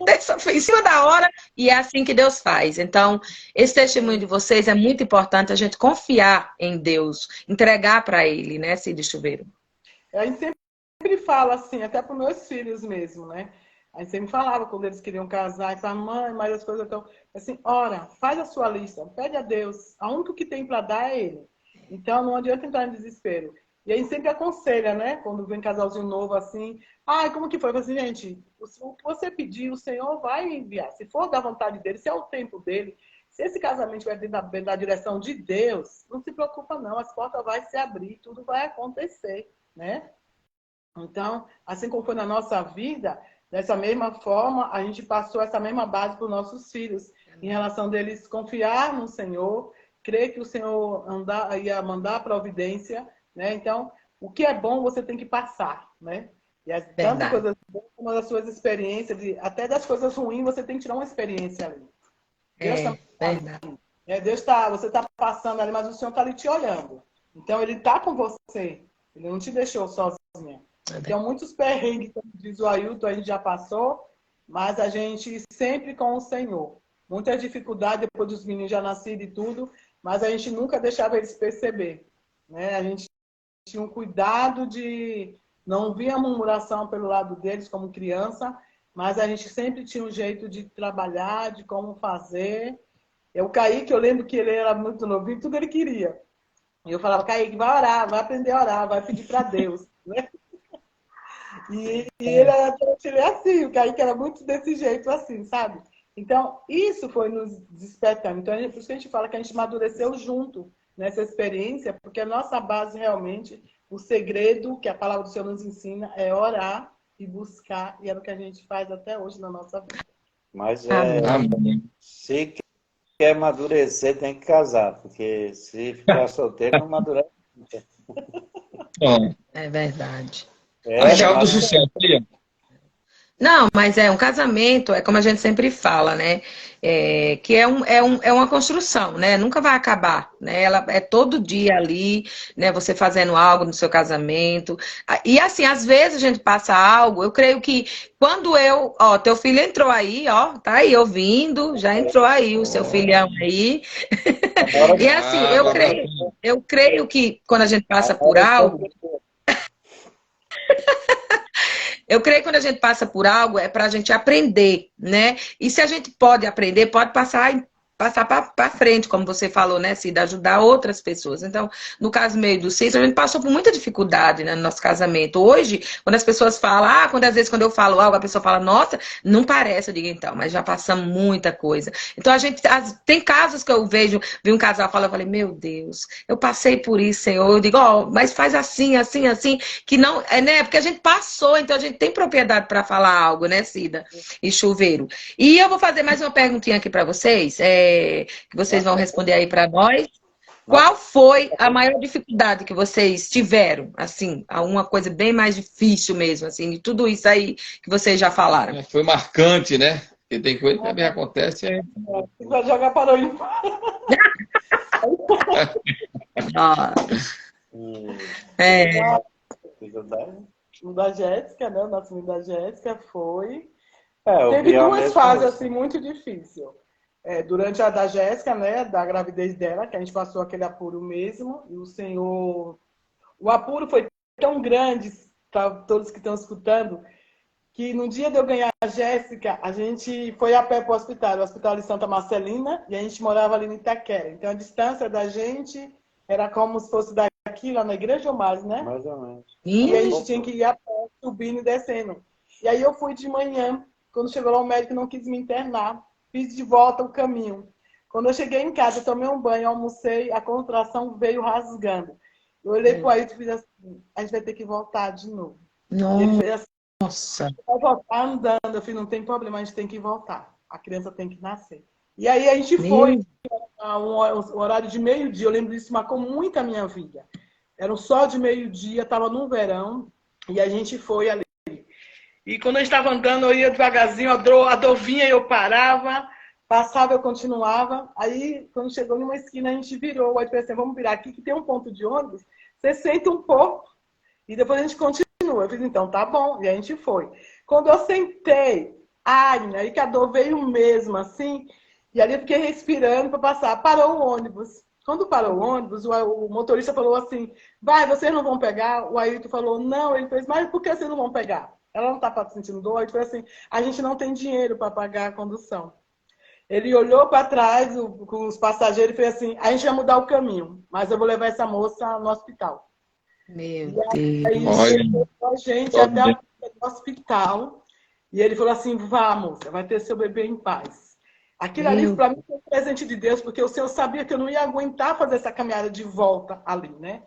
em cima da hora e é assim que Deus faz. Então, esse testemunho de vocês é muito importante a gente confiar em Deus, entregar para Ele, né, Cid Chuveiro? A gente sempre fala assim, até para os meus filhos mesmo, né? A gente sempre falava quando eles queriam casar, e falava, mãe, mas as coisas estão... Assim, ora, faz a sua lista, pede a Deus. A única que tem para dar é Ele. Então, não adianta entrar em desespero. E a gente sempre aconselha, né? Quando vem casalzinho novo assim, como que foi? Eu falei assim, gente, o que você pedir, o Senhor vai enviar. Se for da vontade dele, se é o tempo dele, se esse casamento vai da direção de Deus, não se preocupa não, as portas vão se abrir, tudo vai acontecer, né? Então, assim como foi na nossa vida, dessa mesma forma, a gente passou essa mesma base para os nossos filhos, em relação deles confiar no Senhor, crer que o Senhor ia mandar a providência, né? Então, o que é bom você tem que passar, né? E tanto coisas boas como as suas experiências, até das coisas ruins, você tem que tirar uma experiência ali. Deus você está passando ali, mas o Senhor está ali te olhando. Então, Ele está com você. Ele não te deixou sozinha. Então, muitos perrengues, como diz o Ailton, a gente já passou, mas a gente sempre com o Senhor. Muitas dificuldades, depois dos meninos já nascidos e tudo, mas a gente nunca deixava eles perceber, né? A gente tinha um cuidado de não vir a murmuração pelo lado deles como criança, mas a gente sempre tinha um jeito de trabalhar, de como fazer. O Kaique, eu lembro que ele era muito novinho, tudo ele queria. E eu falava, Kaique, vai orar, vai aprender a orar, vai pedir para Deus, né? E ele era assim, o Kaique era muito desse jeito assim, sabe? Então, isso foi nos despertando. Então, por isso que a gente fala que a gente amadureceu junto nessa experiência, porque a nossa base realmente, o segredo que a palavra do Senhor nos ensina é orar e buscar, e é o que a gente faz até hoje na nossa vida. Mas se quer amadurecer, tem que casar, porque se ficar solteiro, não amadurece. É verdade. A chave do sucesso, Lia. Não, mas um casamento, é como a gente sempre fala, né? Que é uma construção, né? Nunca vai acabar, né? Ela é todo dia ali, né? Você fazendo algo no seu casamento. E assim, às vezes a gente passa algo, eu creio que quando teu filho entrou aí, tá aí ouvindo, já entrou aí o seu filhão aí. E assim, eu creio que quando a gente passa por algo, eu creio que quando a gente passa por algo é para a gente aprender, né? E se a gente pode aprender, pode passar para frente, como você falou, né, Cida? Ajudar outras pessoas. Então, no caso meio do Cícero, a gente passou por muita dificuldade, né, no nosso casamento. Hoje, quando as pessoas falam, às vezes quando eu falo algo, a pessoa fala, nossa, não parece, eu digo, então, mas já passamos muita coisa. Então, tem casos que eu vi um casal falando, eu falei, meu Deus, eu passei por isso, Senhor. Eu digo, mas faz assim, assim, assim, que não, né, porque a gente passou, então a gente tem propriedade para falar algo, né, Cida e Chuveiro. E eu vou fazer mais uma perguntinha aqui para vocês, que vocês vão responder aí para nós. Qual foi a maior dificuldade que vocês tiveram, assim, alguma coisa bem mais difícil mesmo, assim, de tudo isso aí que vocês já falaram? Foi marcante, né? Porque tem coisa que também acontece. Vai jogar para o ímpar. O da Jéssica, né? O nascimento da Jéssica foi... Teve duas fases, assim, muito difíceis. Durante a da Jéssica, né, da gravidez dela, que a gente passou aquele apuro mesmo, e o apuro foi tão grande, para todos que estão escutando, que no dia de eu ganhar a Jéssica, a gente foi a pé para o hospital de Santa Marcelina, e a gente morava ali em Itaquera. Então, a distância da gente era como se fosse daqui, lá na Igreja ou mais, né? Mais ou menos. E a gente tinha que ir a pé, subindo e descendo. E aí eu fui de manhã, quando chegou lá o médico não quis me internar. Fiz de volta o caminho. Quando eu cheguei em casa, eu tomei um banho, almocei, a contração veio rasgando. Eu olhei para o Ailton e fiz assim, a gente vai ter que voltar de novo. E ele fez assim, Nossa. Vai voltar andando. Eu falei, não tem problema, a gente tem que voltar. A criança tem que nascer. E aí a gente foi a um horário de meio-dia. Eu lembro disso, marcou muito a minha vida. Era um sol de meio-dia, estava no verão, e a gente foi ali. E quando a gente estava andando, eu ia devagarzinho, a dor vinha e eu parava, passava, eu continuava. Aí, quando chegou numa esquina, a gente virou. Aí eu falei assim, vamos virar aqui, que tem um ponto de ônibus. Você senta um pouco e depois a gente continua. Eu fiz, então, tá bom. E a gente foi. Quando eu sentei, ai, aí que a dor veio mesmo, assim, e ali eu fiquei respirando para passar. Parou o ônibus. Quando parou o ônibus, o motorista falou assim, vai, vocês não vão pegar? O Ailton falou, não. Ele fez, mas por que vocês não vão pegar? Ela não está sentindo dor? Ele falou assim, a gente não tem dinheiro para pagar a condução. Ele olhou para trás, com os passageiros, e fez assim, a gente vai mudar o caminho, mas eu vou levar essa moça no hospital. Meu E aí Deus. ele levou a gente até o hospital, e ele falou assim, vá, moça, vai ter seu bebê em paz. Aquilo ali, para mim, foi um presente de Deus, porque o Senhor sabia que eu não ia aguentar fazer essa caminhada de volta ali, né?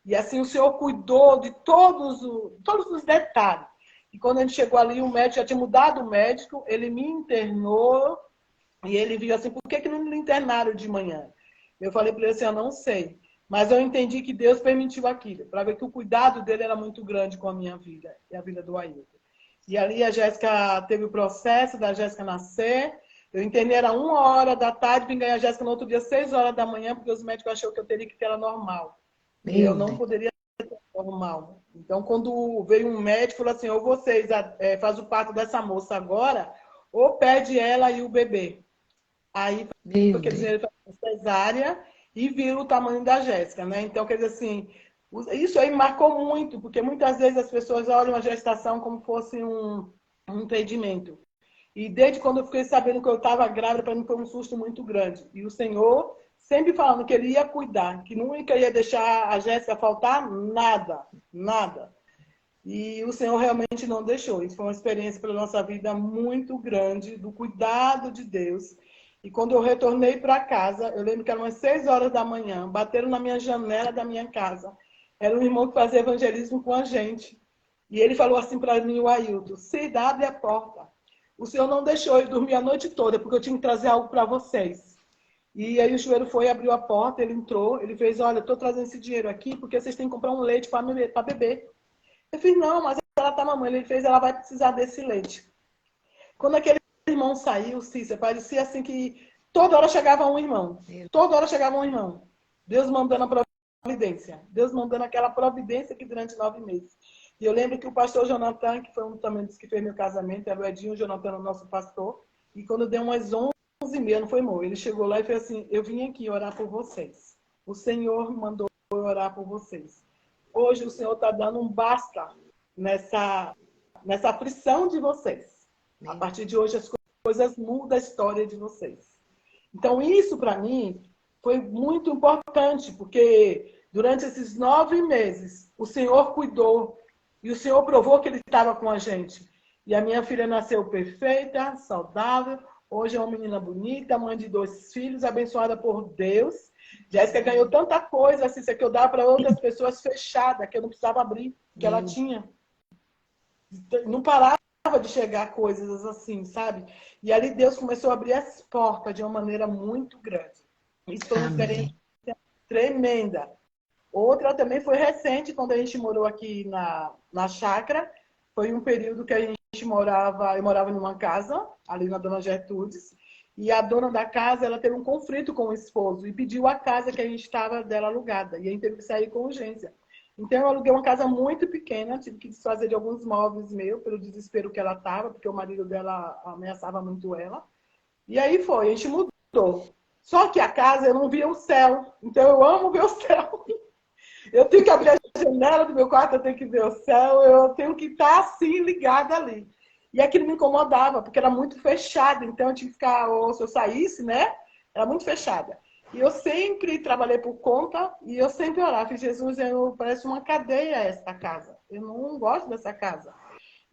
E assim, o Senhor cuidou de todos os detalhes. E quando a gente chegou ali, o médico já tinha mudado o médico, ele me internou, e ele viu assim, por que não me internaram de manhã? Eu falei para ele assim, eu não sei. Mas eu entendi que Deus permitiu aquilo, para ver que o cuidado dele era muito grande com a minha vida, e a vida do Ailton. E ali a Jéssica teve o processo da Jéssica nascer. Eu internei, era 1h da tarde, vim ganhar a Jéssica no outro dia, 6h da manhã, porque os médicos acharam que eu teria que ter ela normal. E eu não poderia ter normal. Então, quando veio um médico, falou assim, ou vocês fazem o parto dessa moça agora, ou perde ela e o bebê. Aí, quer dizer, ele fez cesárea e viu o tamanho da Jéssica, né? Então, quer dizer assim, isso aí marcou muito, porque muitas vezes as pessoas olham a gestação como fosse um impedimento. E desde quando eu fiquei sabendo que eu estava grávida, para mim foi um susto muito grande. E o Senhor sempre falando que Ele ia cuidar, que nunca ia deixar a Jéssica faltar nada, nada. E o Senhor realmente não deixou. Isso foi uma experiência pela nossa vida muito grande, do cuidado de Deus. E quando eu retornei para casa, eu lembro que eram umas 6h da manhã, bateram na minha janela da minha casa. Era um irmão que fazia evangelismo com a gente. E ele falou assim para mim, o Ailton, Cida, abre a porta. O Senhor não deixou eu dormir a noite toda, porque eu tinha que trazer algo para vocês. E aí o joelho foi, abriu a porta, ele entrou, ele fez, olha, eu estou trazendo esse dinheiro aqui, porque vocês têm que comprar um leite para beber. Eu fiz, não, mas ela tá mamãe. Ele fez, ela vai precisar desse leite. Quando aquele irmão saiu, Cícera, parecia assim que toda hora chegava um irmão. Toda hora chegava um irmão. Deus mandando a providência. Deus mandando aquela providência que durante 9 meses. E eu lembro que o pastor Jonathan, que foi um também dos que fez meu casamento, era o Edinho, o Jonathan, o nosso pastor. E quando deu umas 11h30, não foi, amor? Ele chegou lá e fez assim, eu vim aqui orar por vocês. O Senhor mandou eu orar por vocês. Hoje o Senhor está dando um basta nessa aflição de vocês. A partir de hoje as coisas mudam a história de vocês. Então isso para mim foi muito importante, porque durante esses 9 meses o Senhor cuidou e o Senhor provou que Ele estava com a gente. E a minha filha nasceu perfeita, saudável. Hoje é uma menina bonita, mãe de 2 filhos, abençoada por Deus. Jéssica ganhou tanta coisa, assim, que eu dava para outras pessoas fechada, que eu não precisava abrir, que ela tinha. Não parava de chegar coisas assim, sabe? E ali Deus começou a abrir as portas de uma maneira muito grande. Isso foi uma experiência tremenda. Outra também foi recente, quando a gente morou aqui na chácara. Foi um período que a gente eu morava numa casa, ali na Dona Gertrudes, e a dona da casa, ela teve um conflito com o esposo e pediu a casa que a gente estava dela alugada. E a gente teve que sair com urgência. Então, eu aluguei uma casa muito pequena, tive que desfazer de alguns móveis meus, pelo desespero que ela estava, porque o marido dela ameaçava muito ela. E aí foi, a gente mudou. Só que a casa, eu não via o céu. Então, eu amo ver o céu. Eu tenho que abrir a janela do meu quarto, eu tenho que ver o céu, eu tenho que estar assim, ligada ali. E aquilo me incomodava, porque era muito fechado. Então, eu tinha que ficar, ou se eu saísse, né? Era muito fechada. E eu sempre trabalhei por conta e eu sempre orava. Falei, Jesus, parece uma cadeia essa casa. Eu não gosto dessa casa.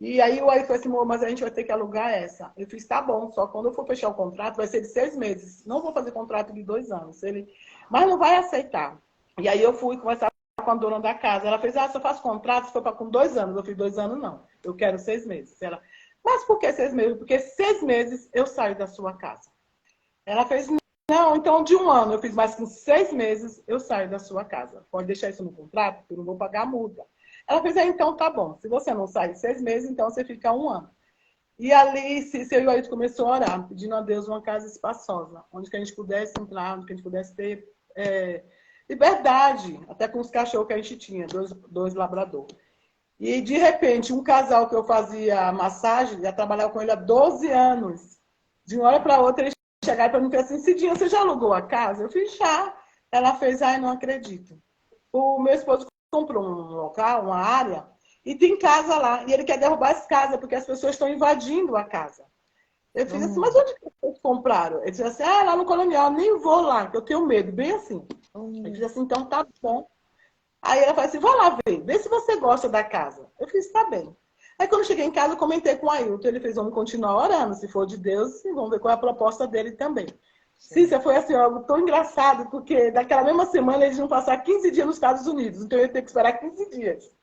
E aí o aí falou assim, mas a gente vai ter que alugar essa. Eu fiz, tá bom, só quando eu for fechar o contrato, vai ser de 6 meses. Não vou fazer contrato de 2 anos. Mas não vai aceitar. E aí eu fui conversar com a dona da casa. Ela fez, se eu faço contrato, se for com 2 anos. Eu fiz 2 anos, não. Eu quero 6 meses. Ela, mas por que 6 meses? Porque 6 meses eu saio da sua casa. Ela fez, não, então de 1 ano. Eu fiz, mais com 6 meses eu saio da sua casa. Pode deixar isso no contrato, porque eu não vou pagar a multa. Ela fez, então tá bom. Se você não sai 6 meses, então você fica 1 ano. E ali, eu e o Ailton começou a orar, pedindo a Deus uma casa espaçosa, onde que a gente pudesse entrar, onde que a gente pudesse ter liberdade, até com os cachorros que a gente tinha, dois labrador. E, de repente, um casal que eu fazia massagem, já trabalhava com ele há 12 anos. De uma hora para outra, ele chegaram para mim e falaram assim, Cidinha, você já alugou a casa? Eu fiz, já. Ela fez, ai, não acredito. O meu esposo comprou um local, uma área, e tem casa lá. E ele quer derrubar as casas, porque as pessoas estão invadindo a casa. Eu fiz assim, mas onde que vocês compraram? Ele disse assim, lá no Colonial, nem vou lá, porque eu tenho medo. Bem assim. Eu fiz assim, então tá bom. Aí ela falou assim, vai lá ver, vê se você gosta da casa. Eu fiz, tá bem. Aí quando eu cheguei em casa, eu comentei com o Ailton. Ele fez, vamos continuar orando, se for de Deus, e vamos ver qual é a proposta dele também. Cícia, foi assim, algo tão engraçado, porque daquela mesma semana eles iam passar 15 dias nos Estados Unidos, então eu ia ter que esperar 15 dias.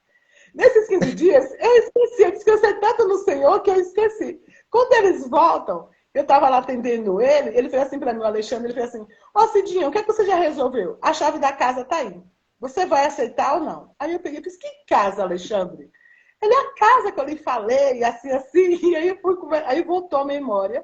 Nesses 15 dias, eu esqueci, eu descansei tanto no Senhor que eu esqueci. Quando eles voltam, eu estava lá atendendo ele fez assim para mim, o Alexandre, ele fez assim, Cidinha, o que é que você já resolveu? A chave da casa está aí. Você vai aceitar ou não? Aí eu peguei e disse, que casa, Alexandre? Ele, a casa que eu lhe falei, assim, e aí voltou a memória.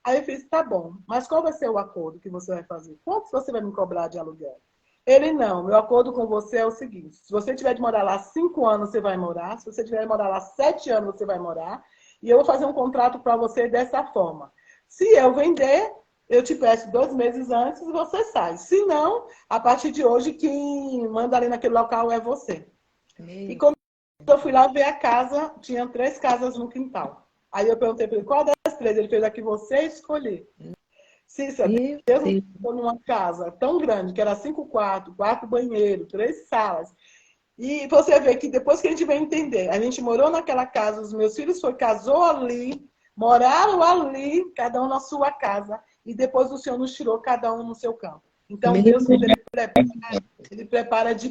Aí eu fiz, tá bom, mas qual vai ser o acordo que você vai fazer? Quanto você vai me cobrar de aluguel? Ele, não, meu acordo com você é o seguinte, se você tiver de morar lá 5 anos, você vai morar, se você tiver de morar lá 7 anos, você vai morar, e eu vou fazer um contrato para você dessa forma. Se eu vender, eu te peço 2 meses antes e você sai. Se não, a partir de hoje, quem manda ali naquele local é você. E quando eu fui lá ver a casa, tinha 3 casas no quintal. Aí eu perguntei para ele, qual das 3? Ele fez a que você escolher. Cícia, Deus me colocou numa casa tão grande, que era 5 quartos, 4 banheiros, 3 salas. E você vê que depois que a gente veio entender, a gente morou naquela casa, os meus filhos casou ali, moraram ali, cada um na sua casa, e depois o Senhor nos tirou cada um no seu campo. Então, Deus, ele prepara de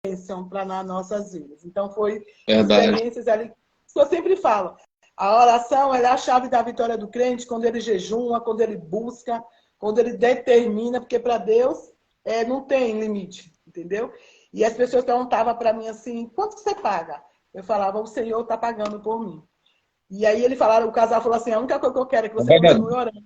bênção para nas nossas vidas. Então, foi experiências ali, que eu sempre falo, a oração ela é a chave da vitória do crente, quando ele jejuma, quando ele busca, quando ele determina, porque para Deus não tem limite, entendeu? E as pessoas perguntavam para mim assim, quanto você paga? Eu falava, o Senhor está pagando por mim. E aí o casal falou assim, a única coisa que eu quero é que você continue orando.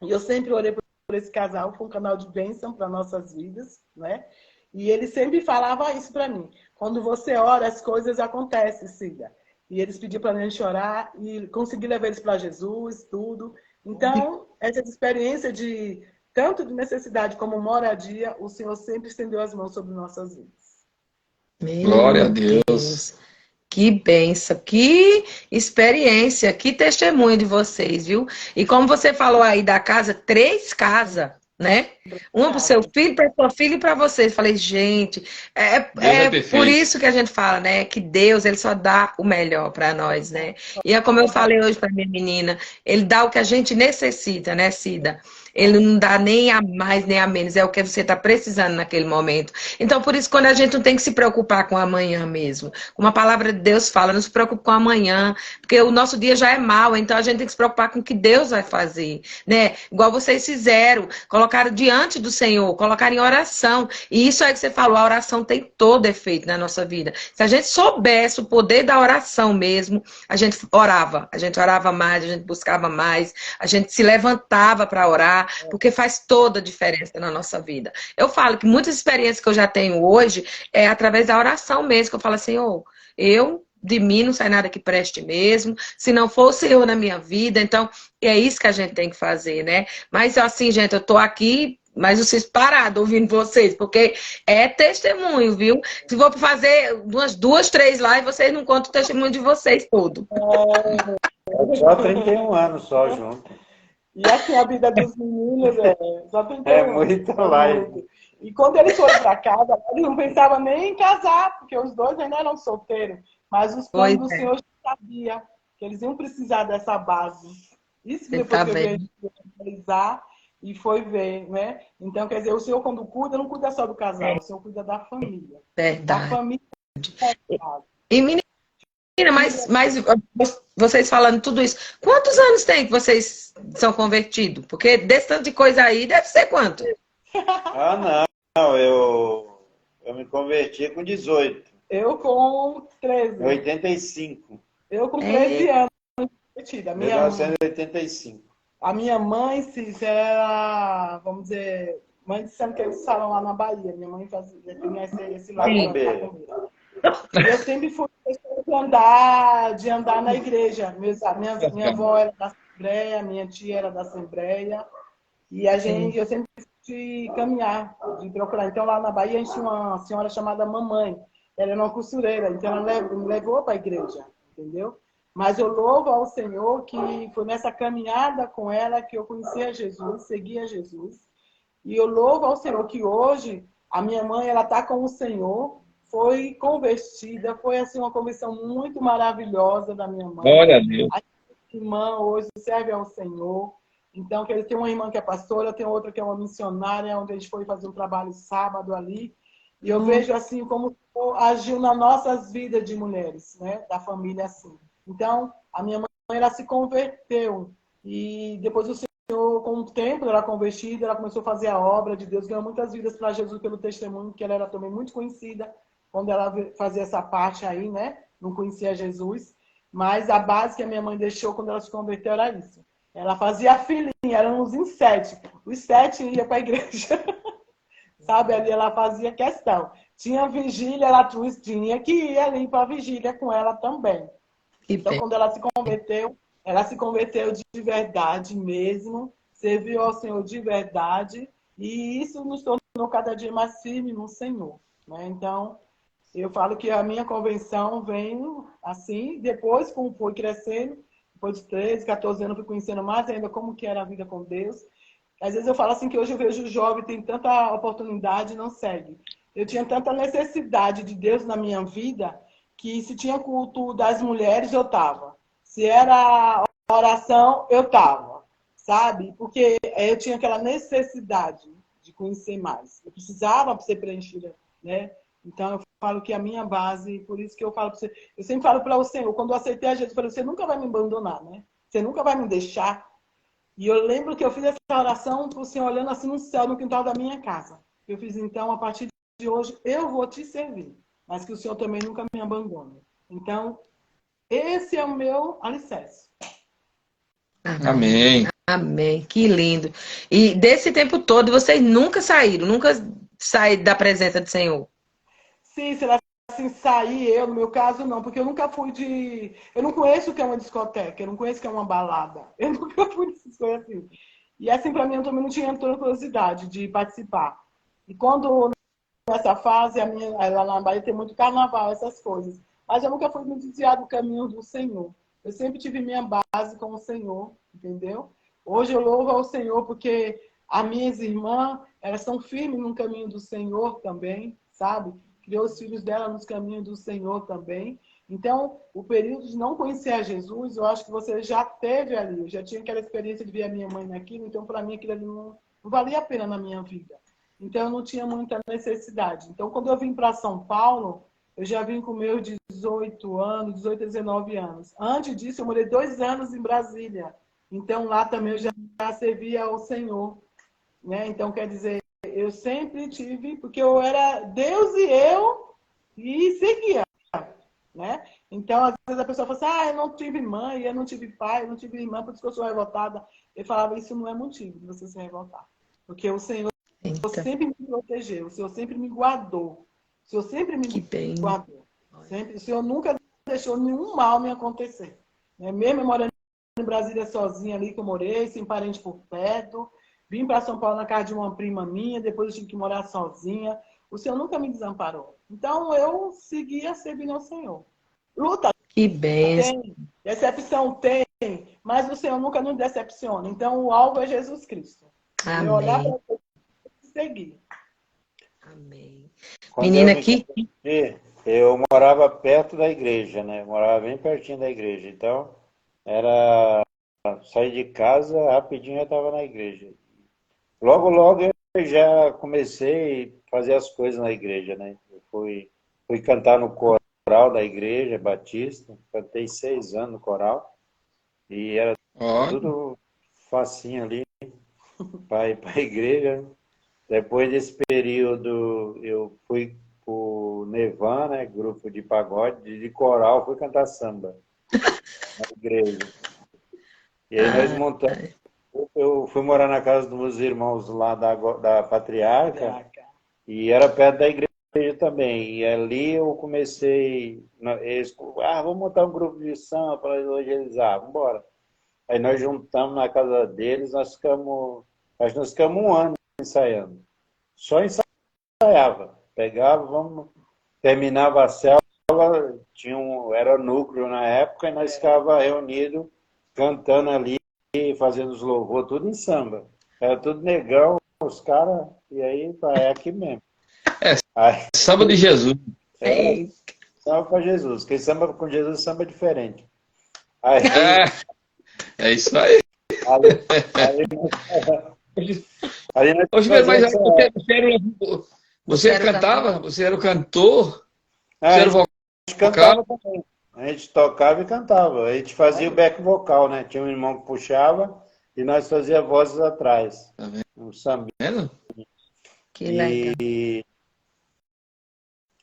E eu sempre orei por esse casal, foi um canal de bênção para nossas vidas, né? E ele sempre falava isso para mim. Quando você ora, as coisas acontecem, Cida. E eles pediam para a gente orar e conseguir levar eles para Jesus, tudo. Então, essa experiência de tanto de necessidade como moradia, o Senhor sempre estendeu as mãos sobre nossas vidas. Glória a Deus. Que bênção, que experiência, que testemunho de vocês, viu? E como você falou aí da casa, 3 casas, né? Uma para o seu filho, para sua filha e para vocês. Falei, gente, por isso que a gente fala, né? Que Deus, ele só dá o melhor para nós, né? E é como eu falei hoje para minha menina, ele dá o que a gente necessita, né, Cida? Ele não dá nem a mais, nem a menos. É o que você está precisando naquele momento. Então, por isso, quando a gente não tem que se preocupar com amanhã mesmo. Como a palavra de Deus fala, não se preocupe com amanhã. Porque o nosso dia já é mau. Então, a gente tem que se preocupar com o que Deus vai fazer. Né? Igual vocês fizeram. Colocaram diante do Senhor. Colocaram em oração. E isso aí que você falou. A oração tem todo efeito na nossa vida. Se a gente soubesse o poder da oração mesmo, a gente orava. A gente orava mais, a gente buscava mais. A gente se levantava para orar. Porque faz toda a diferença na nossa vida. Eu falo que muitas experiências que eu já tenho hoje é através da oração mesmo, que eu falo assim, de mim não sai nada que preste mesmo, se não for o Senhor na minha vida, então é isso que a gente tem que fazer, né? Mas assim, gente, eu tô aqui, mas vocês parados ouvindo vocês, porque é testemunho, viu? Se for fazer umas 2, 3 lives, vocês não contam o testemunho de vocês todo. Só 31 anos só junto. E assim, a vida dos meninos só tem muita live. E quando eles foram para casa, eles não pensavam nem em casar, porque os dois ainda eram solteiros. Mas os planos do Senhor já sabia que eles iam precisar dessa base. Isso que depois que eu vejo realizar. e foi ver, né? Então, quer dizer, o Senhor quando cuida, não cuida só do casal, o Senhor cuida da família. Da Verdade. família. E menina, mas vocês falando tudo isso, quantos anos tem que vocês são convertidos? Porque desse tanto de coisa aí, deve ser quanto? Ah, não, eu me converti com 18, Eu com em 13. 85, Eu com 13 É, anos. Convertida. 1985. A minha mãe, Cícia, era, vamos dizer, mãe de santo que eles falam lá na Bahia. Minha mãe tinha esse lado da Macumbeira. macumbeira. E eu sempre fui de andar na igreja. Minha avó era da Assembleia, minha tia era da Assembleia. E eu sempre fui de caminhar, de procurar. Então, lá na Bahia, a gente tinha uma senhora chamada Mamãe. Ela era uma costureira, então ela me levou para a igreja, entendeu? Mas eu louvo ao Senhor que foi nessa caminhada com ela que eu conhecia Jesus, seguia Jesus. E eu louvo ao Senhor que hoje a minha mãe ela está com o Senhor, foi convertida, foi assim uma conversão muito maravilhosa da minha mãe. Glória a Deus. A minha irmã hoje serve ao Senhor. Então, que ele tem uma irmã que é pastora, tem outra que é uma missionária, onde a gente foi fazer um trabalho sábado ali. E eu vejo assim como o Senhor agiu nas nossas vidas de mulheres, né? Da família assim. Então, a minha mãe ela se converteu e depois o Senhor, com o tempo, ela convertida, ela começou a fazer a obra de Deus, ganhou muitas vidas para Jesus pelo testemunho, que ela era também muito conhecida quando ela fazia essa parte aí, né? Não conhecia Jesus, mas a base que a minha mãe deixou quando ela se converteu era isso. Ela fazia filinha, eram uns em 7. Os 7 iam para a igreja. Sabe, ali ela fazia questão. Tinha vigília, ela tinha que ir ali para a vigília com ela também. que Então, bem. quando ela se converteu de verdade mesmo, serviu ao Senhor de verdade, e isso nos tornou cada dia mais firme no Senhor. Né? Então, eu falo que a minha convenção vem assim, depois, como foi crescendo, depois de 13, 14 anos, fui conhecendo mais ainda como que era a vida com Deus. Às vezes eu falo assim que hoje eu vejo o jovem tem tanta oportunidade e não segue. Eu tinha tanta necessidade de Deus na minha vida que se tinha culto das mulheres, eu estava. Se era oração, eu estava. Sabe? Porque eu tinha aquela necessidade de conhecer mais. Eu precisava ser preenchida, né? Então eu falo que a minha base, por isso que eu falo para você, eu sempre falo para o Senhor, quando eu aceitei a Jesus, eu falei, você nunca vai me abandonar, né? Você nunca vai me deixar. E eu lembro que eu fiz essa oração para o Senhor olhando assim no céu, no quintal da minha casa. Eu fiz, então, a partir de hoje, eu vou te servir. Mas que o Senhor também nunca me abandone. Então, esse é o meu alicerce. Amém. Amém. Que lindo. E desse tempo todo, vocês nunca saíram, nunca saíram da presença do Senhor. Sim, será assim, sair eu, no meu caso, não. Porque eu nunca fui de... Eu não conheço o que é uma discoteca. Eu não conheço o que é uma balada. Eu nunca fui dessas coisas assim. E assim, para mim, eu também não tinha tanta curiosidade de participar. E quando nessa fase, lá na Bahia tem muito carnaval, essas coisas. Mas eu nunca fui me desviar do caminho do Senhor. Eu sempre tive minha base com o Senhor, entendeu? Hoje eu louvo ao Senhor porque as minhas irmãs, elas estão firmes no caminho do Senhor também, sabe? Criou os filhos dela nos caminhos do Senhor também. Então, o período de não conhecer a Jesus, eu acho que você já teve ali. Eu já tinha aquela experiência de ver a minha mãe naquilo, então para mim aquilo ali não valia a pena na minha vida. Então, eu não tinha muita necessidade. Então, quando eu vim para São Paulo, eu já vim com meus 18 anos, 18 a 19 anos. Antes disso, eu morei 2 anos em Brasília. Então, lá também eu já servia ao Senhor. Né? Então, quer dizer, eu sempre tive, porque eu era Deus e seguia. Né? Então, às vezes a pessoa fala assim, eu não tive mãe, eu não tive pai, eu não tive irmã, por isso que eu sou revoltada. Eu falava, isso não é motivo de você se revoltar. Porque o Senhor Eita, sempre me protegeu, o Senhor sempre me guardou. O Senhor sempre me que bem. guardou. Sempre, o Senhor nunca deixou nenhum mal me acontecer. Né? Mesmo eu morando em Brasília sozinha ali, que eu morei, sem parente por perto, vim para São Paulo na casa de uma prima minha, depois eu tive que morar sozinha. O Senhor nunca me desamparou. Então eu seguia servindo ao Senhor. Luta Que bem. tem, decepção tem, mas o Senhor nunca nos decepciona. Então o alvo é Jesus Cristo. Eu olhar para Amém. ele e seguir. Amém. Quando Menina, eu me que converti, eu morava perto da igreja, né? Eu morava bem pertinho da igreja. Então, era sair de casa, rapidinho eu estava na igreja. logo, logo eu já comecei a fazer as coisas na igreja, né? Eu fui cantar no coral da igreja batista, cantei 6 anos no coral, e era Olha, tudo facinho ali para ir para a igreja. Depois desse período, eu fui pro Nevan, né? Grupo de pagode, de coral, fui cantar samba na igreja. E aí nós Ah, montamos. Eu fui morar na casa dos meus irmãos lá da Patriarca, e era perto da igreja também. E ali eu comecei. Vamos montar um grupo de samba para evangelizar, vamos embora. Aí nós juntamos na casa deles, acho que nós ficamos um ano ensaiando. Só ensaiava. Pegava, vamos, terminava a célula, era núcleo na época, e nós ficava reunidos, cantando ali, fazendo os louvor, tudo em samba. Era tudo negão, os caras, e aí é aqui mesmo. Aí, samba de Jesus. é, samba para Jesus. Quem samba com Jesus, samba é diferente. Aí, É isso aí. ali, ali nós Oxe, mas fazíamos você cantava? Você era o cantor? Você a era o gente vocal? cantava também. A gente tocava e cantava. A gente fazia o back vocal, né? Tinha um irmão que puxava e nós fazia vozes atrás. Tá vendo? Um samba. que legal. E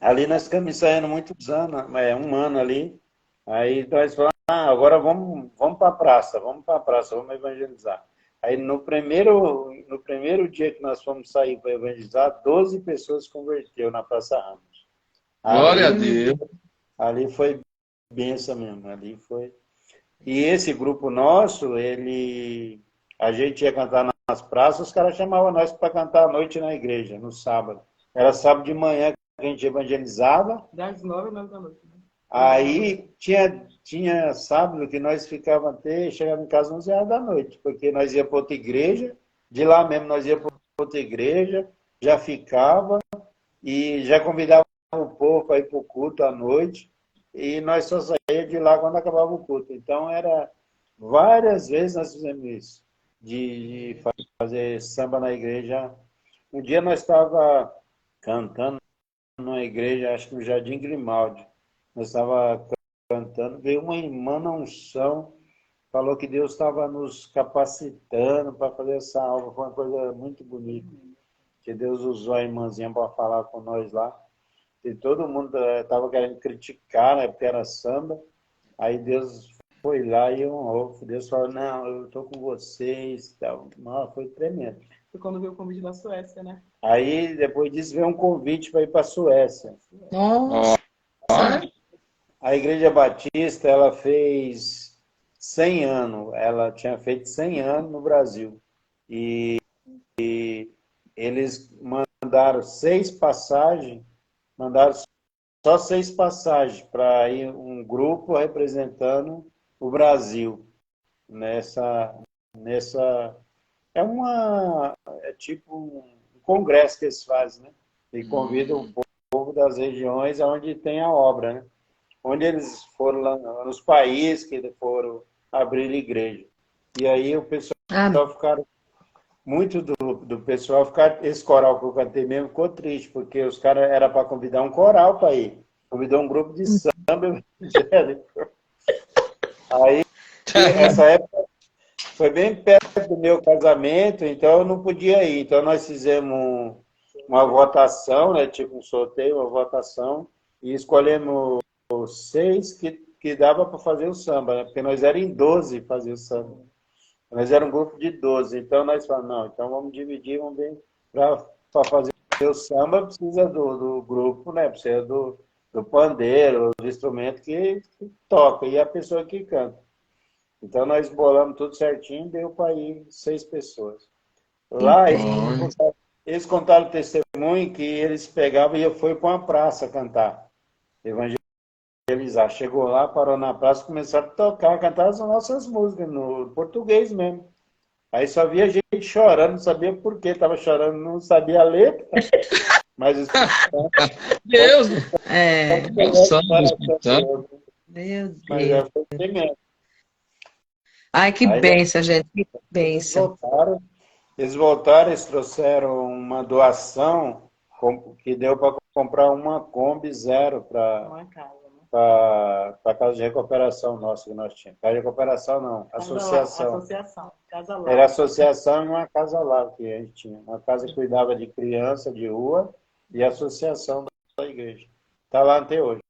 ali nós ficamos ensaiando muitos anos, um ano ali. Aí nós falamos, agora vamos para a praça, vamos evangelizar. Aí no primeiro dia que nós fomos sair para evangelizar, 12 pessoas se converteu na Praça Ramos. Glória a Ali, Deus. ali foi benção mesmo, ali foi. E esse grupo nosso, a gente ia cantar nas praças, os caras chamavam nós para cantar à noite na igreja, no sábado. Era sábado de manhã que a gente evangelizava. Das 9 às 9 da noite. Né? Aí tinha sábado que nós ficávamos até chegar em casa 11 horas da noite, porque nós ia para outra igreja, de lá mesmo nós ia para outra igreja, já ficava e já convidava o povo para ir para o culto à noite, e nós só saía de lá quando acabava o culto. Então era várias vezes nós fizemos isso, de fazer samba na igreja. Um dia nós estávamos cantando numa igreja, acho que no Jardim Grimaldi. Nós estávamos cantando, veio uma irmã na unção, falou que Deus estava nos capacitando para fazer essa aula. Foi uma coisa muito bonita, que Deus usou a irmãzinha para falar com nós lá. E todo mundo estava querendo criticar, né, porque era samba. Aí Deus foi lá e honrou. Deus falou, não, eu estou com vocês. Não, foi tremendo. Foi quando veio o convite da Suécia, né? Aí, depois disso, veio um convite para ir para a Suécia. Nossa, A Igreja Batista, ela fez 100 anos. Ela tinha feito 100 anos no Brasil. E eles mandaram 6 passagens, mandaram só 6 passagens para ir um grupo representando o Brasil nessa é tipo um congresso que eles fazem, né? E convidam o povo das regiões onde tem a obra, né? Onde eles foram lá nos países que foram abrir igreja. E aí o pessoal ficaram muito do pessoal ficar, esse coral que eu cantei mesmo ficou triste, porque os caras era para convidar um coral para ir. Convidou um grupo de samba evangélico. Aí, essa época foi bem perto do meu casamento, então eu não podia ir. Então nós fizemos uma votação, né, tipo um sorteio, uma votação, e escolhemos 6 que dava para fazer o samba, né? Porque nós éramos em 12 fazer o samba. Nós éramos um grupo de 12, então nós falamos, não, então vamos dividir, vamos ver, para fazer o samba precisa do grupo, né? Precisa do pandeiro, do instrumento que toca, e a pessoa que canta. Então nós bolamos tudo certinho, deu para ir 6 pessoas. Lá eles contaram o testemunho que eles pegavam e foi para uma praça cantar, evangelizar. Chegou lá, parou na praça, começaram a tocar, cantar as nossas músicas, no português mesmo. Aí só via gente chorando, não sabia por que estava chorando, não sabia a letra. Mas Deus! meu Deus. Mas foi tremendo. Ai, que Aí bênção, gente, que bênção. voltaram, Eles voltaram, eles trouxeram uma doação que deu para comprar uma Kombi zero para Uma casa, né? a casa de recuperação nossa que nós tínhamos. Casa de recuperação não, associação. Associação, Casa Lá. Era associação e uma casa lá que a gente tinha. Uma casa que cuidava de criança de rua e associação da igreja. Está lá até hoje.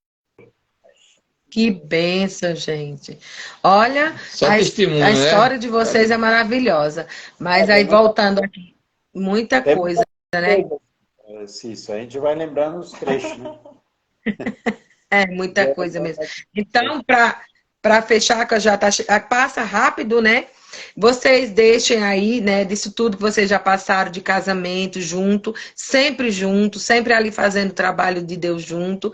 Que bênção, gente. Olha, Só a testemunho, história né? de vocês é maravilhosa. Mas aí, voltando aqui, muita Tem coisa, muita né? coisa. Isso, a gente vai lembrando os trechos, né? É, muita coisa mesmo. Então, para fechar, que já tá, passa rápido, né? Vocês deixem aí, né, disso tudo que vocês já passaram de casamento junto, sempre ali fazendo o trabalho de Deus junto.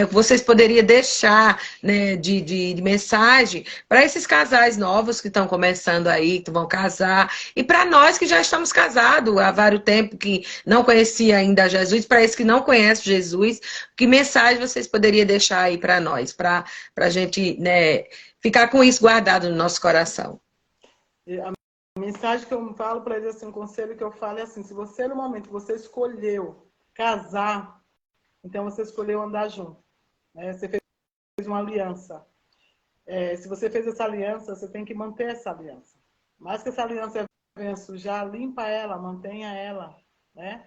Vocês poderiam deixar, né, de mensagem para esses casais novos que estão começando aí, que vão casar, e para nós que já estamos casados há vários tempos, que não conhecia ainda Jesus, para esses que não conhecem Jesus, que mensagem vocês poderiam deixar aí para nós, para a gente, né, ficar com isso guardado no nosso coração? A mensagem que eu falo para eles, assim, um conselho que eu falo é assim: se você, no momento que você escolheu casar, então você escolheu andar junto, né? Você fez uma aliança. Se você fez essa aliança, você tem que manter essa aliança. Mais que essa aliança venha sujar, limpa ela, mantenha ela, né?